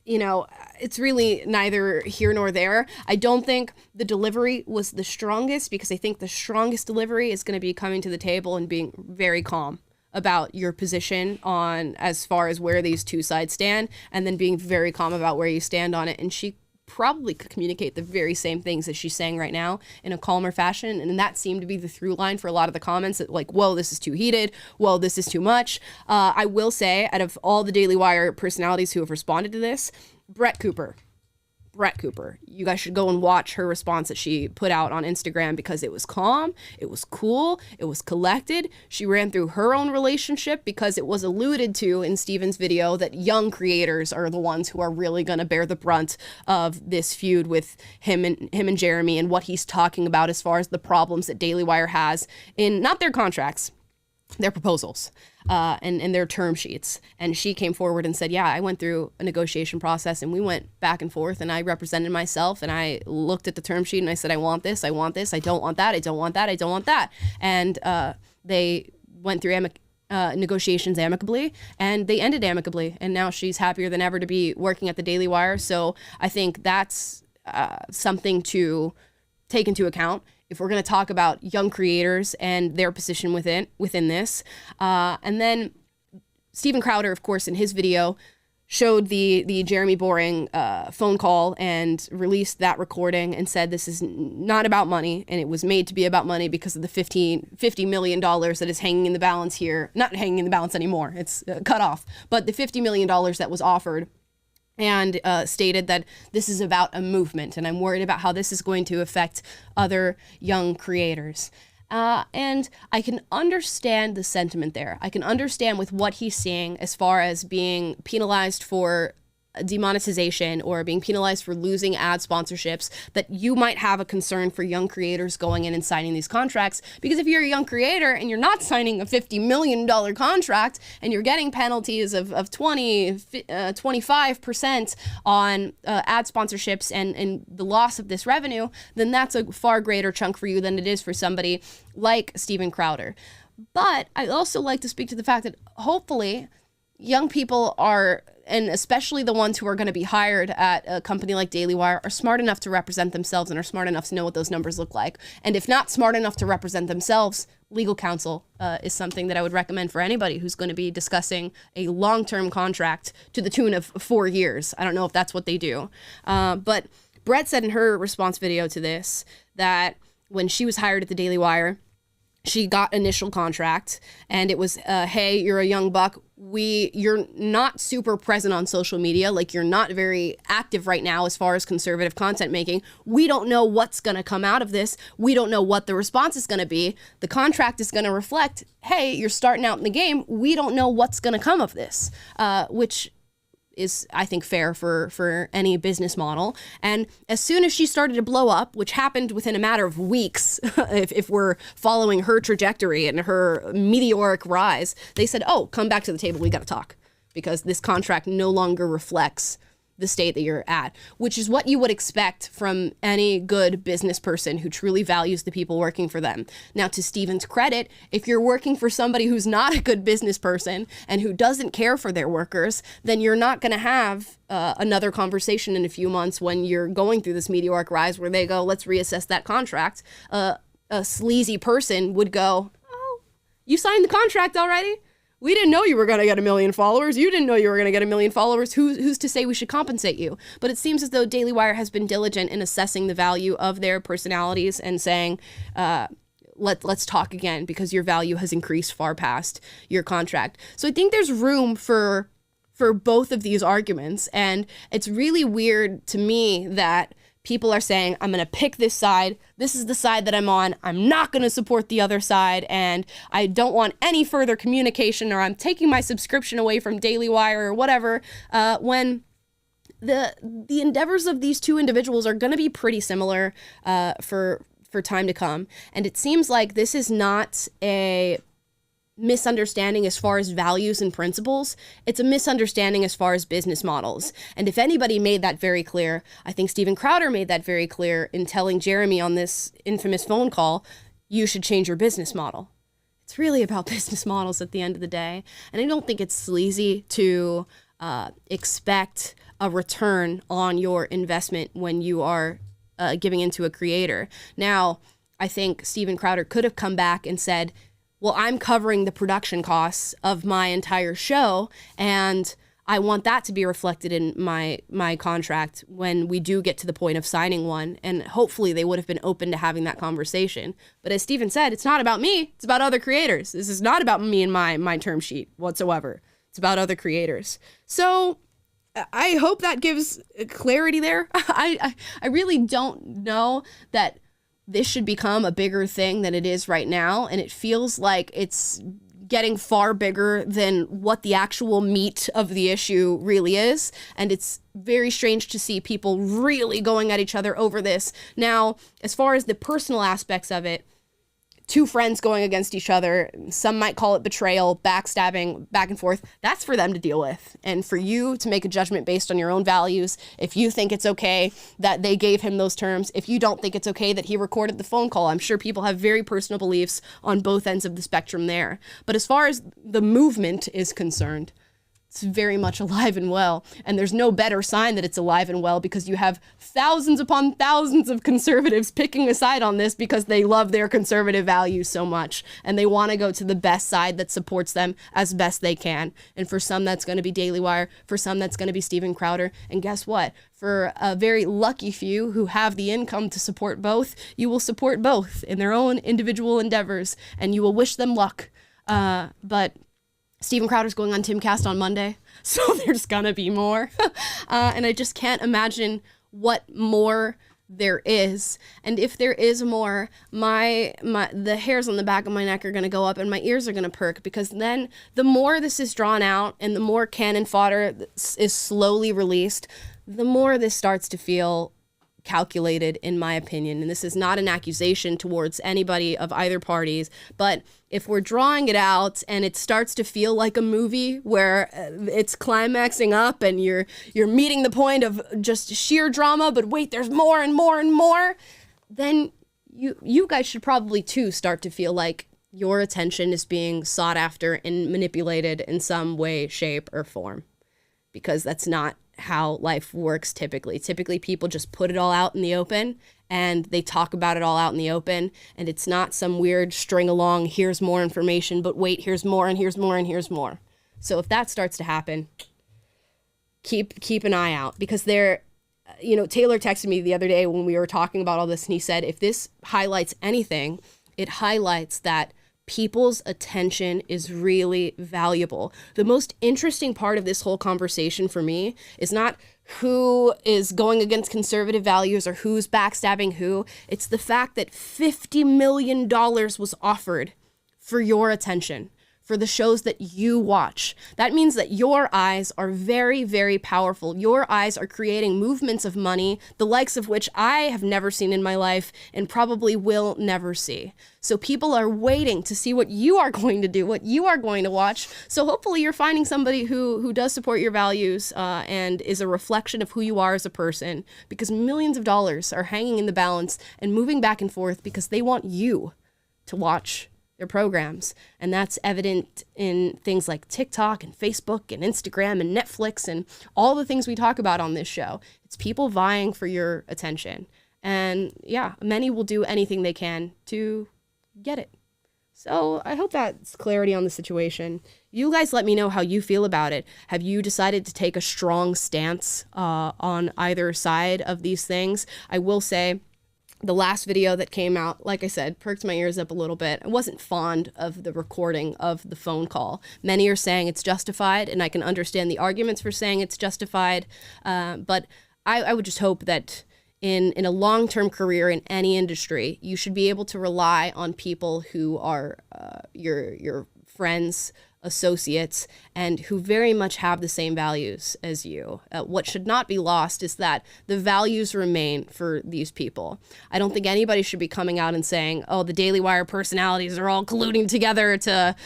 you know, it's really neither here nor there. I don't think the delivery was the strongest, because I think the strongest delivery is going to be coming to the table and being very calm about your position on as far as where these two sides stand, and then being very calm about where you stand on it. And she probably could communicate the very same things as she's saying right now in a calmer fashion. And that seemed to be the through line for a lot of the comments, that like, whoa, this is too heated. Whoa, this is too much. I will say, out of all the Daily Wire personalities who have responded to this, Brett Cooper, you guys should go and watch her response that she put out on Instagram, because it was calm, it was cool, it was collected. She ran through her own relationship, because it was alluded to in Steven's video that young creators are the ones who are really going to bear the brunt of this feud with him and Jeremy, and what he's talking about as far as the problems that Daily Wire has in not their contracts, their proposals, and their term sheets. And she came forward and said, yeah, I went through a negotiation process, and we went back and forth, and I represented myself, and I looked at the term sheet, and I said, I want this, I don't want that, I don't want that. And they went through negotiations amicably, and they ended amicably, and now she's happier than ever to be working at the Daily Wire. So I think that's something to take into account if we're going to talk about young creators and their position within this. And then Steven Crowder, of course, in his video showed the Jeremy Boring phone call and released that recording and said this is not about money, and it was made to be about money because of the $50 million that is hanging in the balance here. Not hanging in the balance anymore. It's cut off. But the $50 million that was offered, and stated that this is about a movement, and I'm worried about how this is going to affect other young creators. And I can understand the sentiment there. I can understand with what he's seeing as far as being penalized for demonetization or being penalized for losing ad sponsorships, that you might have a concern for young creators going in and signing these contracts. Because if you're a young creator and you're not signing a $50 million contract and you're getting penalties of 20, 25% on ad sponsorships and the loss of this revenue, then that's a far greater chunk for you than it is for somebody like Steven Crowder. But I also like to speak to the fact that hopefully young people are, and especially the ones who are going to be hired at a company like Daily Wire, are smart enough to represent themselves and are smart enough to know what those numbers look like. And if not smart enough to represent themselves, legal counsel is something that I would recommend for anybody who's going to be discussing a long-term contract to the tune of 4 years. I don't know if that's what they do. But Brett said in her response video to this that when she was hired at the Daily Wire, she got initial contract and it was, hey, you're a young buck. You're not super present on social media. Like, you're not very active right now as far as conservative content making. We don't know what's going to come out of this. We don't know what the response is going to be. The contract is going to reflect, hey, you're starting out in the game. We don't know what's going to come of this, which is, I think, fair for any business model. And as soon as she started to blow up, which happened within a matter of weeks, if we're following her trajectory and her meteoric rise, they said, oh, come back to the table. We got to talk, because this contract no longer reflects the state that you're at, which is what you would expect from any good business person who truly values the people working for them. Now, to Steven's credit, if you're working for somebody who's not a good business person and who doesn't care for their workers, then you're not going to have another conversation in a few months when you're going through this meteoric rise where they go, let's reassess that contract. A sleazy person would go, oh, you signed the contract already? We didn't know you were going to get 1 million followers. You didn't know you were going to get 1 million followers. Who's to say we should compensate you? But it seems as though Daily Wire has been diligent in assessing the value of their personalities and saying, let's talk again, because your value has increased far past your contract. So I think there's room for both of these arguments. And it's really weird to me that people are saying, I'm going to pick this side. This is the side that I'm on. I'm not going to support the other side. And I don't want any further communication, or I'm taking my subscription away from Daily Wire or whatever, when the endeavors of these two individuals are going to be pretty similar for time to come. And it seems like this is not a misunderstanding as far as values and principles. It's a misunderstanding as far as business models. And if anybody made that very clear, I think Steven Crowder made that very clear in telling Jeremy on this infamous phone call, you should change your business model. It's really about business models at the end of the day. And I don't think it's sleazy to expect a return on your investment when you are giving into a creator. Now, I think Steven Crowder could have come back and said, well, I'm covering the production costs of my entire show, and I want that to be reflected in my contract when we do get to the point of signing one. And hopefully they would have been open to having that conversation. But as Steven said, it's not about me. It's about other creators. This is not about me and my term sheet whatsoever. It's about other creators. So I hope that gives clarity there. I really don't know that this should become a bigger thing than it is right now. And it feels like it's getting far bigger than what the actual meat of the issue really is. And it's very strange to see people really going at each other over this. Now, as far as the personal aspects of it, two friends going against each other. Some might call it betrayal, backstabbing, back and forth. That's for them to deal with. And for you to make a judgment based on your own values. If you think it's okay that they gave him those terms, if you don't think it's okay that he recorded the phone call, I'm sure people have very personal beliefs on both ends of the spectrum there. But as far as the movement is concerned, it's very much alive and well. And there's no better sign that it's alive and well because you have thousands upon thousands of conservatives picking a side on this because they love their conservative values so much. And they want to go to the best side that supports them as best they can. And for some, that's going to be Daily Wire. For some, that's going to be Steven Crowder. And guess what? For a very lucky few who have the income to support both, you will support both in their own individual endeavors. And you will wish them luck. But Steven Crowder's going on Timcast on Monday, so there's gonna be more. And I just can't imagine what more there is. And if there is more, the hairs on the back of my neck are gonna go up and my ears are gonna perk, because then the more this is drawn out and the more cannon fodder is slowly released, the more this starts to feel calculated, in my opinion. And this is not an accusation towards anybody of either parties, but if we're drawing it out and it starts to feel like a movie where it's climaxing up and you're meeting the point of just sheer drama, but wait, there's more and more and more, then you guys should probably too start to feel like your attention is being sought after and manipulated in some way, shape, or form, because that's not how life works typically. Typically, people just put it all out in the open and they talk about it all out in the open, and it's not some weird string along, here's more information, but wait, here's more and here's more and here's more. So if that starts to happen, keep an eye out, because Taylor texted me the other day when we were talking about all this, and he said, if this highlights anything, it highlights that people's attention is really valuable. The most interesting part of this whole conversation for me is not who is going against conservative values or who's backstabbing who. It's the fact that $50 million was offered for your attention, for the shows that you watch. That means that your eyes are very, very powerful. Your eyes are creating movements of money, the likes of which I have never seen in my life and probably will never see. So people are waiting to see what you are going to do, what you are going to watch. So hopefully you're finding somebody who does support your values and is a reflection of who you are as a person, because millions of dollars are hanging in the balance and moving back and forth because they want you to watch their programs. And that's evident in things like TikTok and Facebook and Instagram and Netflix and all the things we talk about on this show. It's people vying for your attention. And yeah, many will do anything they can to get it. So I hope that's clarity on the situation. You guys let me know how you feel about it. Have you decided to take a strong stance on either side of these things? I will say, the last video that came out, like I said, perked my ears up a little bit. I wasn't fond of the recording of the phone call. Many are saying it's justified, and I can understand the arguments for saying it's justified. But I would just hope that in a long-term career in any industry, you should be able to rely on people who are your friends, associates, and who very much have the same values as you. What should not be lost is that the values remain for these people. I don't think anybody should be coming out and saying, oh, the Daily Wire personalities are all colluding together to,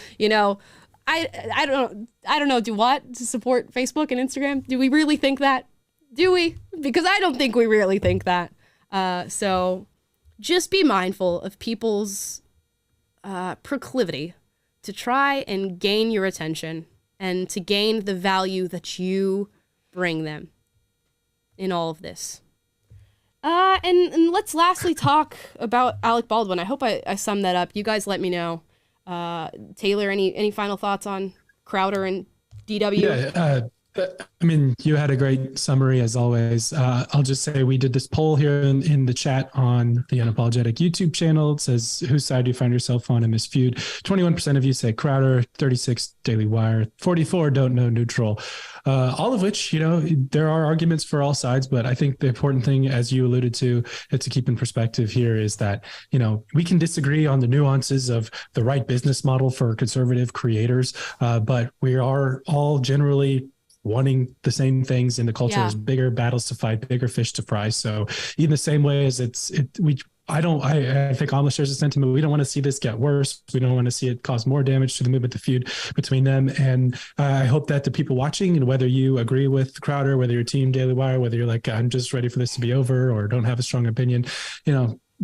I don't know, do what? To support Facebook and Instagram? Do we really think that? Do we? Because I don't think we really think that. So just be mindful of people's proclivity to try and gain your attention and to gain the value that you bring them in all of this. And let's lastly talk about Alec Baldwin. I hope I summed that up. You guys let me know. Taylor, any final thoughts on Crowder and DW? Yeah, I mean, you had a great summary as always. I'll just say we did this poll here in the chat on the Unapologetic YouTube channel. It says, whose side do you find yourself on in this feud? 21% of you say Crowder, 36 Daily Wire, 44 don't know neutral. All of which, there are arguments for all sides, but I think the important thing, as you alluded to keep in perspective here is that, we can disagree on the nuances of the right business model for conservative creators, but we are all generally wanting the same things in the culture. Is bigger battles to fight, bigger fish to fry. So in the same way as I think Amala shares the sentiment. We don't want to see this get worse. We don't want to see it cause more damage to the movement, the feud between them. And I hope that the people watching, and whether you agree with Crowder, whether you're team Daily Wire, whether you're like, I'm just ready for this to be over, or don't have a strong opinion,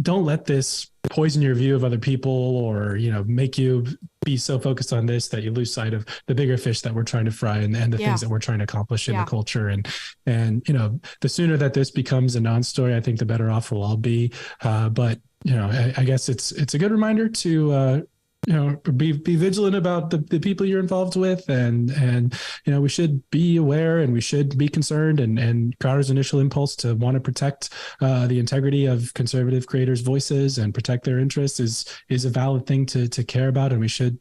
don't let this poison your view of other people, or, make you be so focused on this that you lose sight of the bigger fish that we're trying to fry and the things that we're trying to accomplish in the culture. And the sooner that this becomes a non-story, I think the better off we'll all be. But I guess it's a good reminder to be vigilant about the people you're involved with, and we should be aware, and we should be concerned, and Crowder's initial impulse to want to protect the integrity of conservative creators' voices and protect their interests is a valid thing to care about, and we should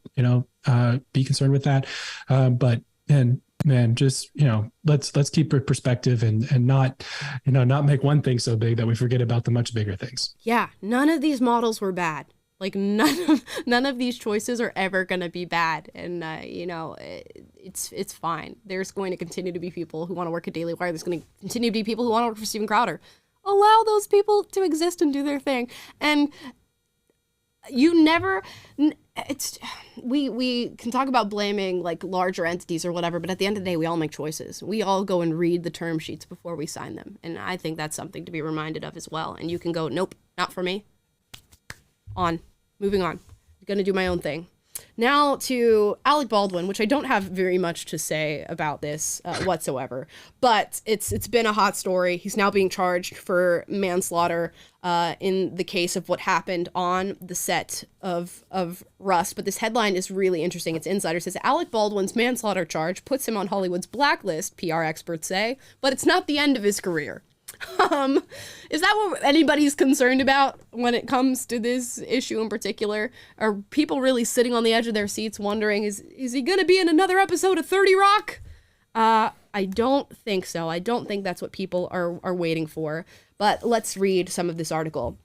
be concerned with that. But just let's keep of and not make one thing so big that we forget about the much bigger things. Yeah, none of these models were bad. Like none of these choices are ever going to be bad. And, it's fine. There's going to continue to be people who want to work at Daily Wire. There's going to continue to be people who want to work for Steven Crowder. Allow those people to exist and do their thing. And you never, we can talk about blaming like larger entities or whatever, but at the end of the day, we all make choices. We all go and read the term sheets before we sign them. And I think that's something to be reminded of as well. And you can go, nope, not for me. Moving on. I'm going to do my own thing. Now to Alec Baldwin, which I don't have very much to say about this whatsoever, but it's been a hot story. He's now being charged for manslaughter in the case of what happened on the set of Rust. But this headline is really interesting. It's Insider says Alec Baldwin's manslaughter charge puts him on Hollywood's blacklist, PR experts say, but it's not the end of his career. Is that what anybody's concerned about when it comes to this issue in particular? Are people really sitting on the edge of their seats wondering, is he going to be in another episode of 30 Rock? I don't think so. I don't think that's what people are waiting for. But let's read some of this article.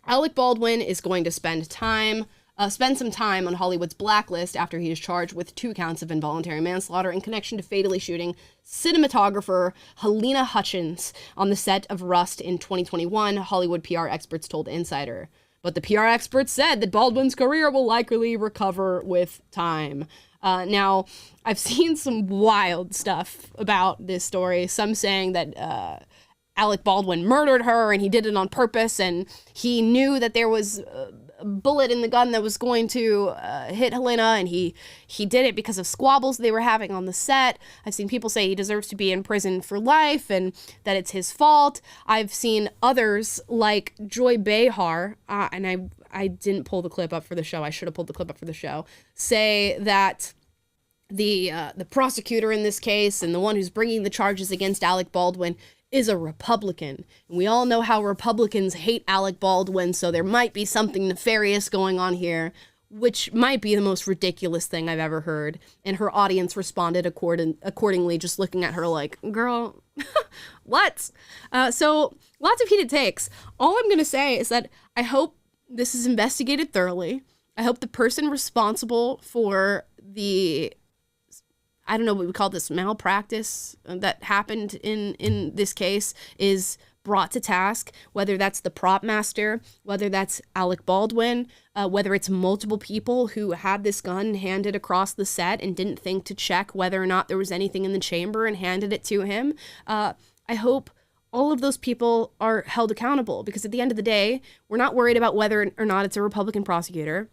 Alec Baldwin is going to spend some time on Hollywood's blacklist after he is charged with 2 counts of involuntary manslaughter in connection to fatally shooting cinematographer Halyna Hutchins on the set of Rust in 2021, Hollywood PR experts told Insider. But the PR experts said that Baldwin's career will likely recover with time. Now, I've seen some wild stuff about this story, some saying that Alec Baldwin murdered her and he did it on purpose, and he knew that there was a bullet in the gun that was going to hit Halyna, and he did it because of squabbles they were having on the set. I've seen people say he deserves to be in prison for life and that it's his fault. I've seen others like Joy Behar, and I didn't pull the clip up for the show. I should have pulled the clip up for the show. Say that the prosecutor in this case and the one who's bringing the charges against Alec Baldwin is a Republican. And we all know how Republicans hate Alec Baldwin, so there might be something nefarious going on here, which might be the most ridiculous thing I've ever heard. And her audience responded accordingly, just looking at her like, girl, what? So lots of heated takes. All I'm going to say is that I hope this is investigated thoroughly. I hope the person responsible for the, I don't know what we call this, malpractice that happened in this case is brought to task, whether that's the prop master, whether that's Alec Baldwin, whether it's multiple people who had this gun handed across the set and didn't think to check whether or not there was anything in the chamber and handed it to him. I hope all of those people are held accountable, because at the end of the day, we're not worried about whether or not it's a Republican prosecutor.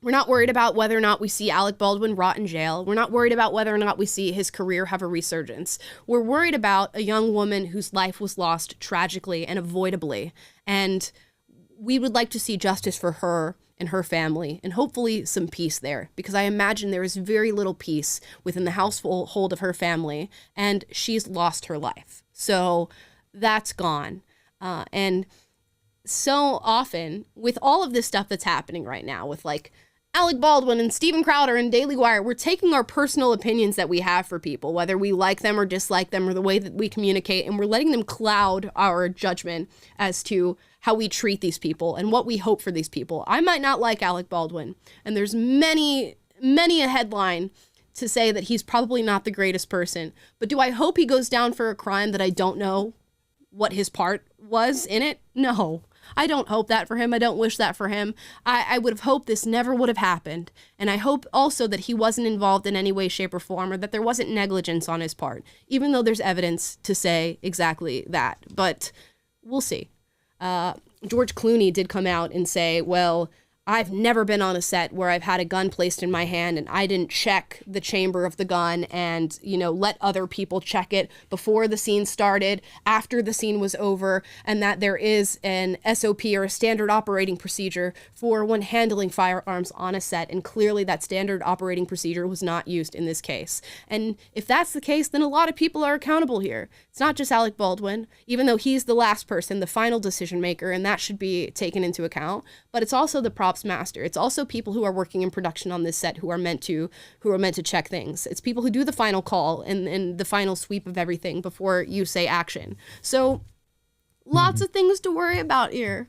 We're not worried about whether or not we see Alec Baldwin rot in jail. We're not worried about whether or not we see his career have a resurgence. We're worried about a young woman whose life was lost tragically and avoidably. And we would like to see justice for her and her family, and hopefully some peace there, because I imagine there is very little peace within the household of her family, and she's lost her life. So that's gone. And so often with all of this stuff that's happening right now with like Alec Baldwin and Steven Crowder and Daily Wire, we're taking our personal opinions that we have for people, whether we like them or dislike them or the way that we communicate, and we're letting them cloud our judgment as to how we treat these people and what we hope for these people. I might not like Alec Baldwin, and there's many a headline to say that he's probably not the greatest person, but do I hope he goes down for a crime that I don't know what his part was in it? No. I don't hope that for him. I don't wish that for him. I would have hoped this never would have happened. And I hope also that he wasn't involved in any way, shape, or form, or that there wasn't negligence on his part, even though there's evidence to say exactly that. But we'll see. George Clooney did come out and say, well, I've never been on a set where I've had a gun placed in my hand and I didn't check the chamber of the gun and, let other people check it before the scene started, after the scene was over, and that there is an SOP or a standard operating procedure for when handling firearms on a set. And clearly that standard operating procedure was not used in this case. And if that's the case, then a lot of people are accountable here. It's not just Alec Baldwin, even though he's the last person, the final decision maker, and that should be taken into account. But it's also the props master. It's also people who are working in production on this set who are meant to check things. It's people who do the final call and the final sweep of everything before you say action. So lots of things to worry about here.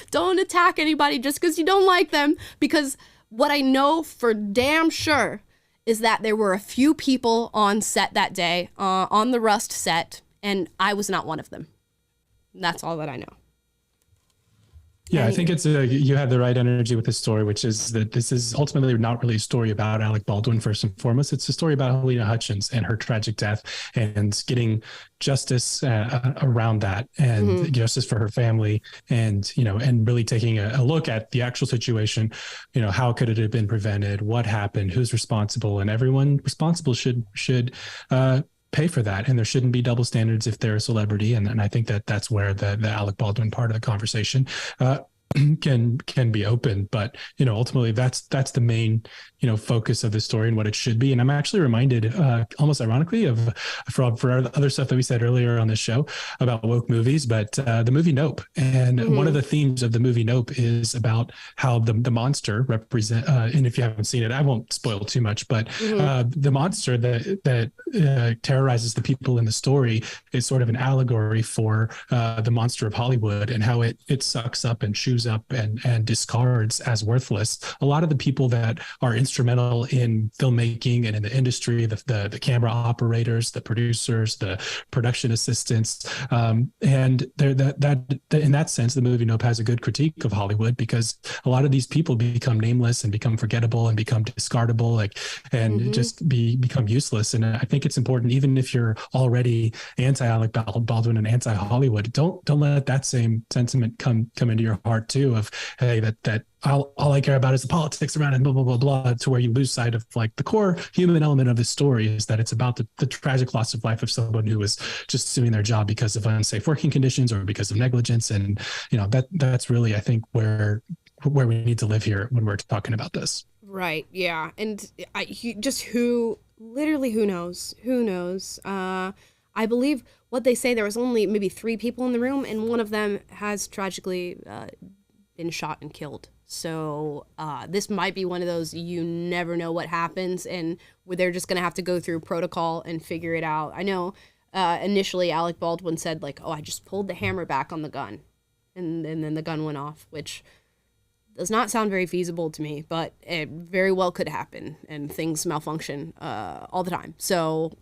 Don't attack anybody just because you don't like them, because what I know for damn sure is that there were a few people on set that day, on the Rust set, and I was not one of them. That's all that I know. Yeah, I think you have the right energy with this story, which is that this is ultimately not really a story about Alec Baldwin first and foremost. It's a story about Halyna Hutchins and her tragic death and getting justice around that and justice for her family and really taking a look at the actual situation. How could it have been prevented? What happened? Who's responsible? And everyone responsible should pay for that, and there shouldn't be double standards if they're a celebrity, and I think that's where the Alec Baldwin part of the conversation can be open, but ultimately that's the main focus of the story and what it should be. And I'm actually reminded almost ironically of for other stuff that we said earlier on this show about woke movies, but the movie Nope, and one of the themes of the movie Nope is about how the monster represent and if you haven't seen it, I won't spoil too much, but the monster that terrorizes the people in the story is sort of an allegory for the monster of Hollywood and how it sucks up and chews up and discards as worthless a lot of the people that are instrumental in filmmaking and in the industry, the camera operators, the producers, the production assistants, and that in that sense, the movie Nope has a good critique of Hollywood, because a lot of these people become nameless and become forgettable and become discardable, and just become useless. And I think it's important, even if you're already anti-Alec Baldwin and anti-Hollywood, don't let that same sentiment come into your heart too, of hey, that all I care about is the politics around it, blah, blah, blah, blah, to where you lose sight of the core human element of this story is that it's about the tragic loss of life of someone who was just doing their job because of unsafe working conditions or because of negligence. And, that's really, I think, where we need to live here when we're talking about this. Right. Yeah. And who knows? Who knows? I believe what they say, there was only maybe 3 people in the room, and one of them has tragically been shot and killed. So this might be one of those, you never know what happens, and they're just going to have to go through protocol and figure it out. I know initially Alec Baldwin said I just pulled the hammer back on the gun, and then the gun went off, which does not sound very feasible to me, but it very well could happen, and things malfunction all the time. So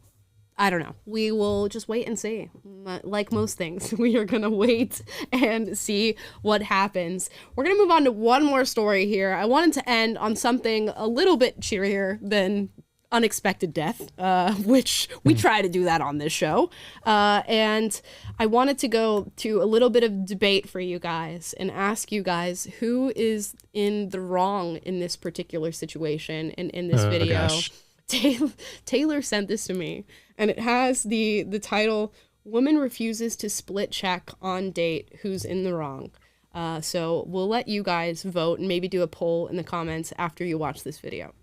I don't know. We will just wait and see. Like most things, we are going to wait and see what happens. We're going to move on to one more story here. I wanted to end on something a little bit cheerier than unexpected death, which we try to do that on this show. And I wanted to go to a little bit of debate for you guys and ask you guys who is in the wrong in this particular situation and in this video. Gosh. Taylor sent this to me, and it has the title, "Woman Refuses to Split Check on Date, Who's in the Wrong?" So we'll let you guys vote and maybe do a poll in the comments after you watch this video.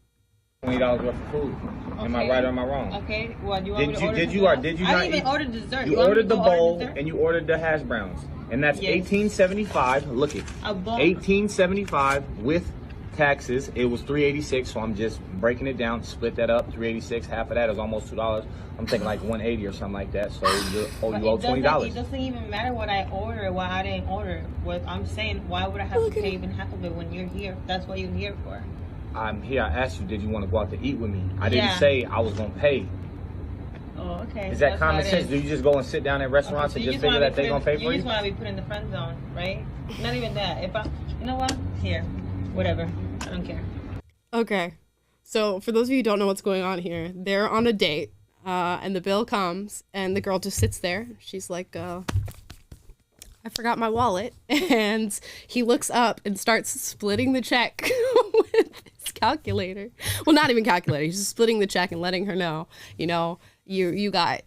$20 worth of food. Okay. Am I right or am I wrong? Okay. Well, you want me to order did you not even order dessert. You ordered the bowl and you ordered the hash browns, and that's $18.75. Look it. $18.75 with taxes. It was $3.86, so I'm just breaking it down. Split that up. $3.86. Half of that is almost $2. I'm thinking like $1.80 or something like that. So you owe $20. It doesn't even matter what I order, why I didn't order. What I'm saying, why would I have to pay even half of it when you're here? That's what you're here for. I'm here. I asked you, did you want to go out to eat with me? I didn't say I was gonna pay. Oh, okay. Is that That's common what it sense? is. Do you just go and sit down at restaurants So and you just wanna figure be that they're put gonna in- pay for You you? just want to be put in the friend zone, right? Not even that. If I, you know what? Here, whatever. I don't care. Okay. So for those of you who don't know what's going on here, they're on a date, and the bill comes, and the girl just sits there. She's like, I forgot my wallet. And he looks up and starts splitting the check with his calculator. Well, not even calculator. He's just splitting the check and letting her know, you got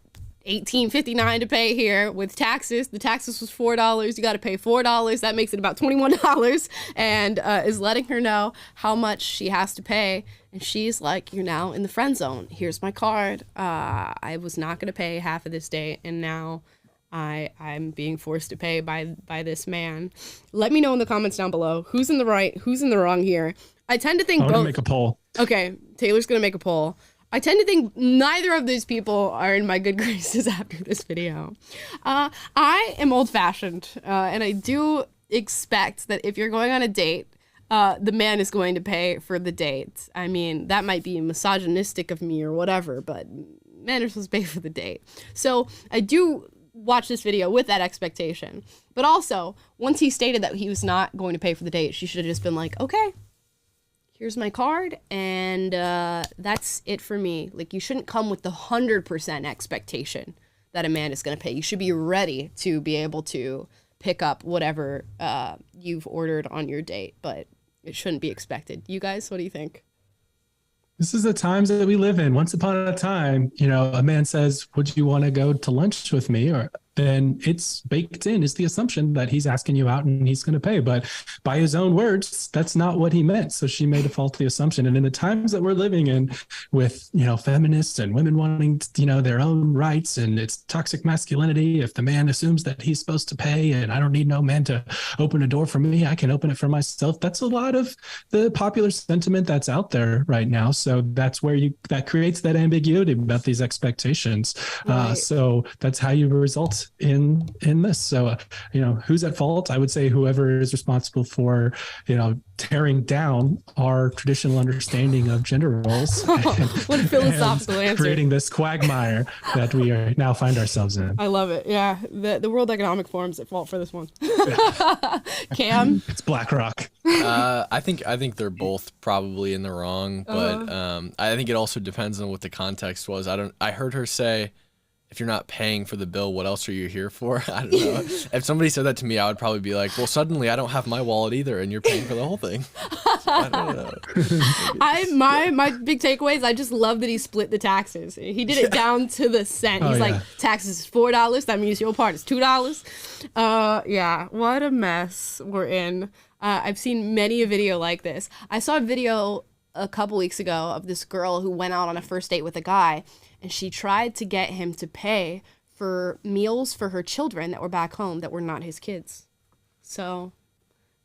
$18.59 to pay here with taxes. The taxes was $4. You got to pay $4. That makes it about $21, and is letting her know how much she has to pay. And she's like, "You're now in the friend zone. Here's my card. I was not going to pay half of this date, and now I'm being forced to pay by this man." Let me know in the comments down below who's in the right, who's in the wrong here. I tend to think I'm both. gonna make a poll. Okay, Taylor's gonna make a poll. I tend to think neither of these people are in my good graces after this video. I am old-fashioned, and I do expect that if you're going on a date, the man is going to pay for the date. I mean, that might be misogynistic of me or whatever, but men are supposed to pay for the date. So I do watch this video with that expectation. But also, once he stated that he was not going to pay for the date, she should have just been like, okay, here's my card, and that's it for me. Like, you shouldn't come with the 100% expectation that a man is going to pay. You should be ready to be able to pick up whatever you've ordered on your date, but it shouldn't be expected. You guys, what do you think? This is the times that we live in. Once upon a time, a man says, "Would you want to go to lunch with me?" Or then it's baked in. It's the assumption that he's asking you out and he's going to pay. But by his own words, that's not what he meant. So she made a faulty assumption. And in the times that we're living in with, feminists and women wanting, their own rights, and it's toxic masculinity. If the man assumes that he's supposed to pay and I don't need no man to open a door for me, I can open it for myself. That's a lot of the popular sentiment that's out there right now. So that's where that creates that ambiguity about these expectations. Right. So that's how you result in this. So who's at fault? I would say whoever is responsible for tearing down our traditional understanding of gender roles. What a philosophical answer. Creating this quagmire that we are now find ourselves in. I love it. Yeah, the World Economic Forum's at fault for this one. Cam? It's BlackRock. I think they're both probably in the wrong, but I think it also depends on what the context was. I heard her say, "If you're not paying for the bill, what else are you here for?" I don't know. If somebody said that to me, I would probably be like, "Well, suddenly I don't have my wallet either, and you're paying for the whole thing." I don't know. My big takeaway is I just love that he split the taxes. He did it down to the cent. He's like, taxes is $4. That means your part is $2. Yeah, what a mess we're in. I've seen many a video like this. I saw a video a couple weeks ago of this girl who went out on a first date with a guy, and she tried to get him to pay for meals for her children that were back home that were not his kids. So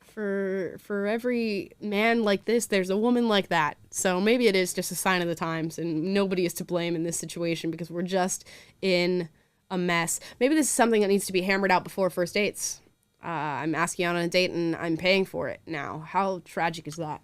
for every man like this, there's a woman like that. So maybe it is just a sign of the times, and nobody is to blame in this situation because we're just in a mess. Maybe this is something that needs to be hammered out before first dates. I'm asking you out on a date and I'm paying for it now. How tragic is that?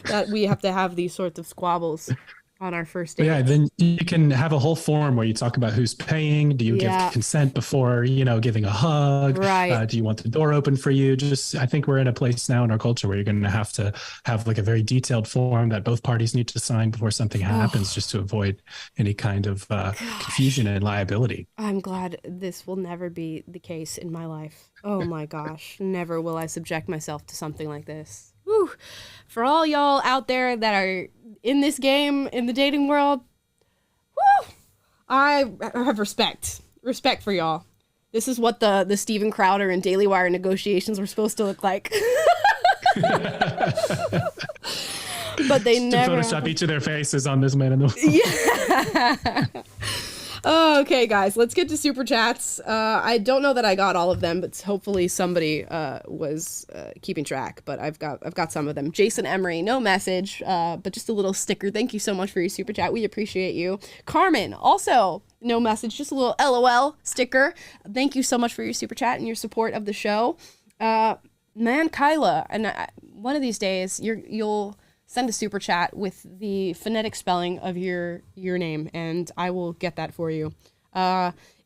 That we have to have these sorts of squabbles on our first date. Yeah, then you can have a whole forum where you talk about who's paying. Do you give consent before, giving a hug? Right. Do you want the door open for you? I think we're in a place now in our culture where you're going to have like a very detailed form that both parties need to sign before something happens, just to avoid any kind of confusion and liability. I'm glad this will never be the case in my life. Oh my gosh, never will I subject myself to something like this. Whew. For all y'all out there that are in this game, in the dating world, whew, I have respect for y'all. This is what the Steven Crowder and Daily Wire negotiations were supposed to look like. But they never Photoshop each of their faces on this man in the yeah. Okay, guys, let's get to super chats. I don't know that I got all of them, but hopefully somebody was keeping track. But I've got some of them. Jason Emery, no message, but just a little sticker. Thank you so much for your super chat. We appreciate you. Carmen, also no message, just a little LOL sticker. Thank you so much for your super chat and your support of the show. Man, Kyla, and one of these days you'll send a super chat with the phonetic spelling of your name, and I will get that for you.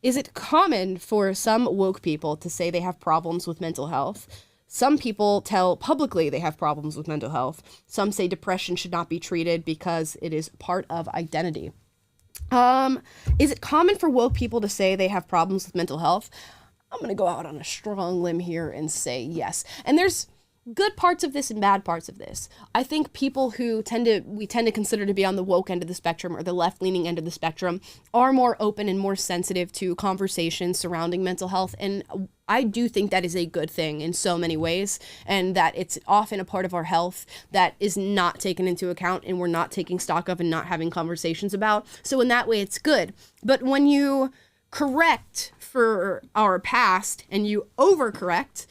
Is it common for some woke people to say they have problems with mental health? Some people tell publicly they have problems with mental health. Some say depression should not be treated because it is part of identity. Is it common for woke people to say they have problems with mental health? I'm going to go out on a strong limb here and say yes. And there's good parts of this and bad parts of this. I think people who we tend to consider to be on the woke end of the spectrum or the left-leaning end of the spectrum are more open and more sensitive to conversations surrounding mental health. And I do think that is a good thing in so many ways, and that it's often a part of our health that is not taken into account and we're not taking stock of and not having conversations about. So in that way, it's good. But when you correct for our past and you overcorrect,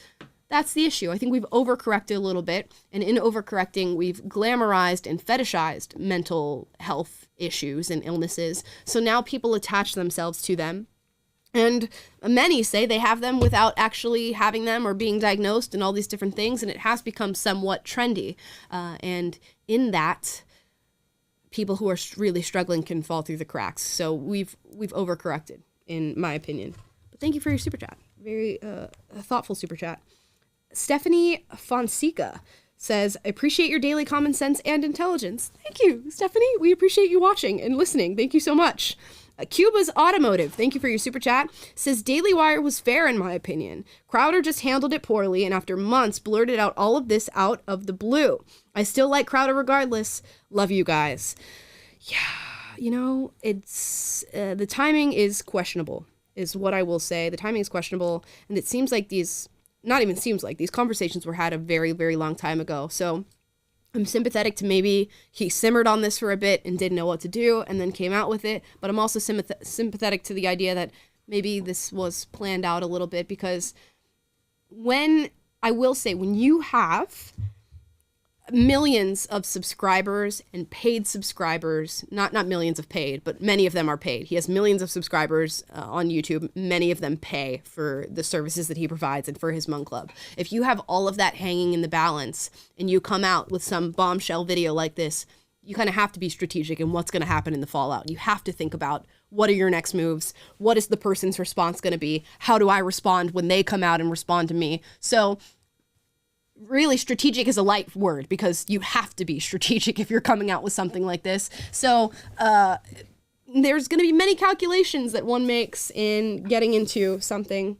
that's the issue. I think we've overcorrected a little bit, and in overcorrecting, we've glamorized and fetishized mental health issues and illnesses. So now people attach themselves to them, and many say they have them without actually having them or being diagnosed and all these different things, and it has become somewhat trendy. And in that, people who are really struggling can fall through the cracks. So we've overcorrected, in my opinion. But thank you for your super chat. Very thoughtful super chat. Stephanie Fonseca says, I appreciate your daily common sense and intelligence. Thank you, Stephanie. We appreciate you watching and listening. Thank you so much. Cuba's Automotive, thank you for your super chat, says Daily Wire was fair in my opinion. Crowder just handled it poorly and after months blurted out all of this out of the blue. I still like Crowder regardless. Love you guys. Yeah, it's the timing is questionable, is what I will say. The timing is questionable, and it seems like these conversations were had a very, very long time ago. So I'm sympathetic to maybe he simmered on this for a bit and didn't know what to do and then came out with it. But I'm also sympathetic to the idea that maybe this was planned out a little bit, because when you have millions of subscribers and paid subscribers, not millions of paid, but many of them are paid. He has millions of subscribers on YouTube. Many of them pay for the services that he provides and for his Hmong Club. If you have all of that hanging in the balance and you come out with some bombshell video like this, you kind of have to be strategic in what's going to happen in the fallout. You have to think about, what are your next moves? What is the person's response going to be? How do I respond when they come out and respond to me? So really, strategic is a light word, because you have to be strategic if you're coming out with something like this. So there's going to be many calculations that one makes in getting into something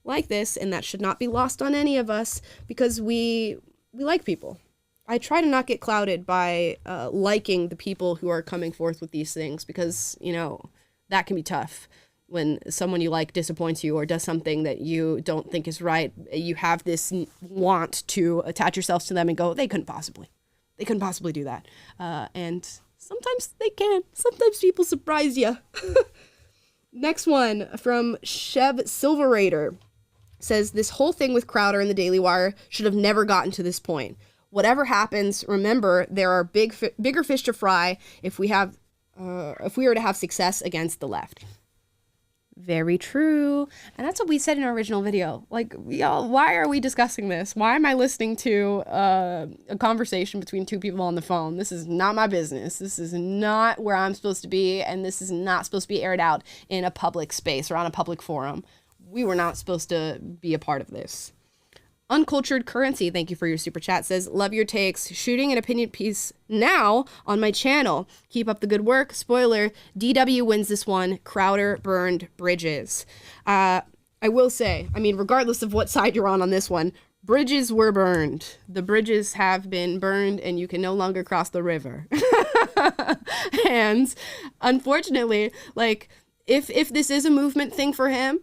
like this, and that should not be lost on any of us, because we like people. I try to not get clouded by liking the people who are coming forth with these things, because, that can be tough. When someone you like disappoints you or does something that you don't think is right, you have this want to attach yourselves to them and go, they couldn't possibly do that. And sometimes they can. Sometimes people surprise you. Next one from Chev Silverator says, this whole thing with Crowder and the Daily Wire should have never gotten to this point. Whatever happens, remember, there are bigger fish to fry if we were to have success against the left. Very true. And that's what we said in our original video. Like, y'all, why are we discussing this? Why am I listening to a conversation between two people on the phone? This is not my business. This is not where I'm supposed to be, and this is not supposed to be aired out in a public space or on a public forum. We were not supposed to be a part of this. Uncultured Currency, thank you for your super chat, says, love your takes. Shooting an opinion piece now on my channel. Keep up the good work. Spoiler, DW wins this one. Crowder burned bridges. I will say, regardless of what side you're on this one, bridges were burned. The bridges have been burned, and you can no longer cross the river. And unfortunately, if this is a movement thing for him,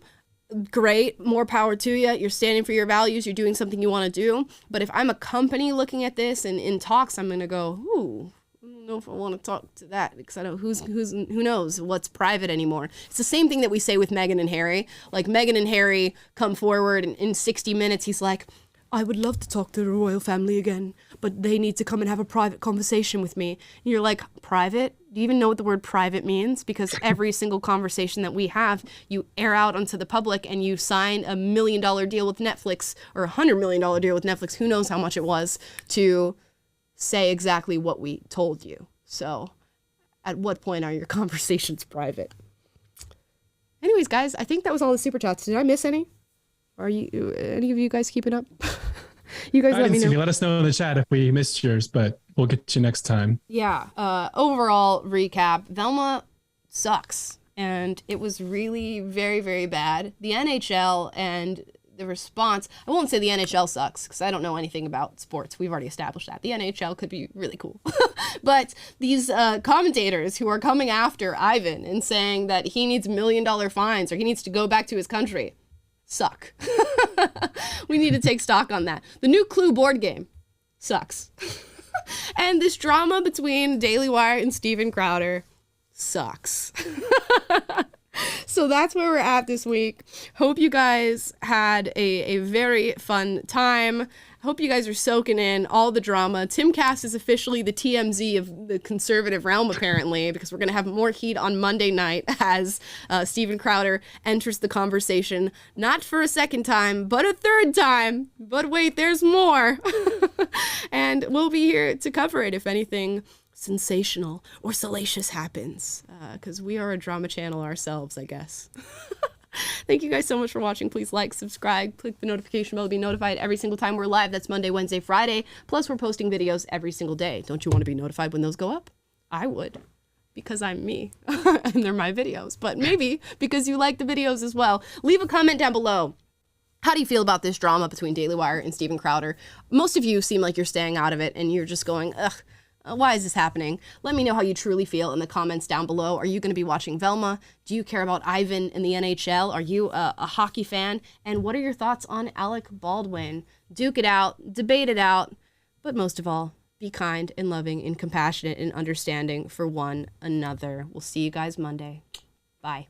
great, more power to you. You're standing for your values. You're doing something you want to do. But if I'm a company looking at this and in talks, I'm going to go, ooh, I don't know if I want to talk to that, because I don't, who knows what's private anymore. It's the same thing that we say with Meghan and Harry. Like, Meghan and Harry come forward, and in 60 minutes, he's like, I would love to talk to the royal family again, but they need to come and have a private conversation with me. And you're like, private? Do you even know what the word private means? Because every single conversation that we have, you air out onto the public, and you sign $1 million deal with Netflix, or $100 million deal with Netflix, who knows how much it was, to say exactly what we told you. So at what point are your conversations private? Anyways, guys, I think that was all the super chats. Did I miss any? Are you any of you guys keeping up? You guys let me know. Let us know in the chat if we missed yours, but we'll get you next time. Yeah. Overall recap, Velma sucks. And it was really very, very bad. The NHL and the response, I won't say the NHL sucks because I don't know anything about sports. We've already established that. The NHL could be really cool. But these commentators who are coming after Ivan and saying that he needs $1 million fines or he needs to go back to his country suck. We need to take stock on that. The new Clue board game sucks. And this drama between Daily Wire and Steven Crowder sucks. So that's where we're at this week. Hope you guys had a very fun time. Hope you guys are soaking in all the drama. Timcast is officially the TMZ of the conservative realm, apparently, because we're going to have more heat on Monday night as Steven Crowder enters the conversation, not for a second time, but a third time. But wait, there's more. And we'll be here to cover it if anything sensational or salacious happens, because we are a drama channel ourselves, I guess. Thank you guys so much for watching. Please like, subscribe, click the notification bell to be notified every single time we're live. That's Monday, Wednesday, Friday. Plus, we're posting videos every single day. Don't you want to be notified when those go up? I would, because I'm me and they're my videos. But maybe because you like the videos as well. Leave a comment down below. How do you feel about this drama between Daily Wire and Steven Crowder? Most of you seem like you're staying out of it and you're just going, ugh. Why is this happening? Let me know how you truly feel in the comments down below. Are you going to be watching Velma? Do you care about Ivan in the NHL? Are you a hockey fan? And what are your thoughts on Alec Baldwin? Duke it out, debate it out, but most of all, be kind and loving and compassionate and understanding for one another. We'll see you guys Monday. Bye.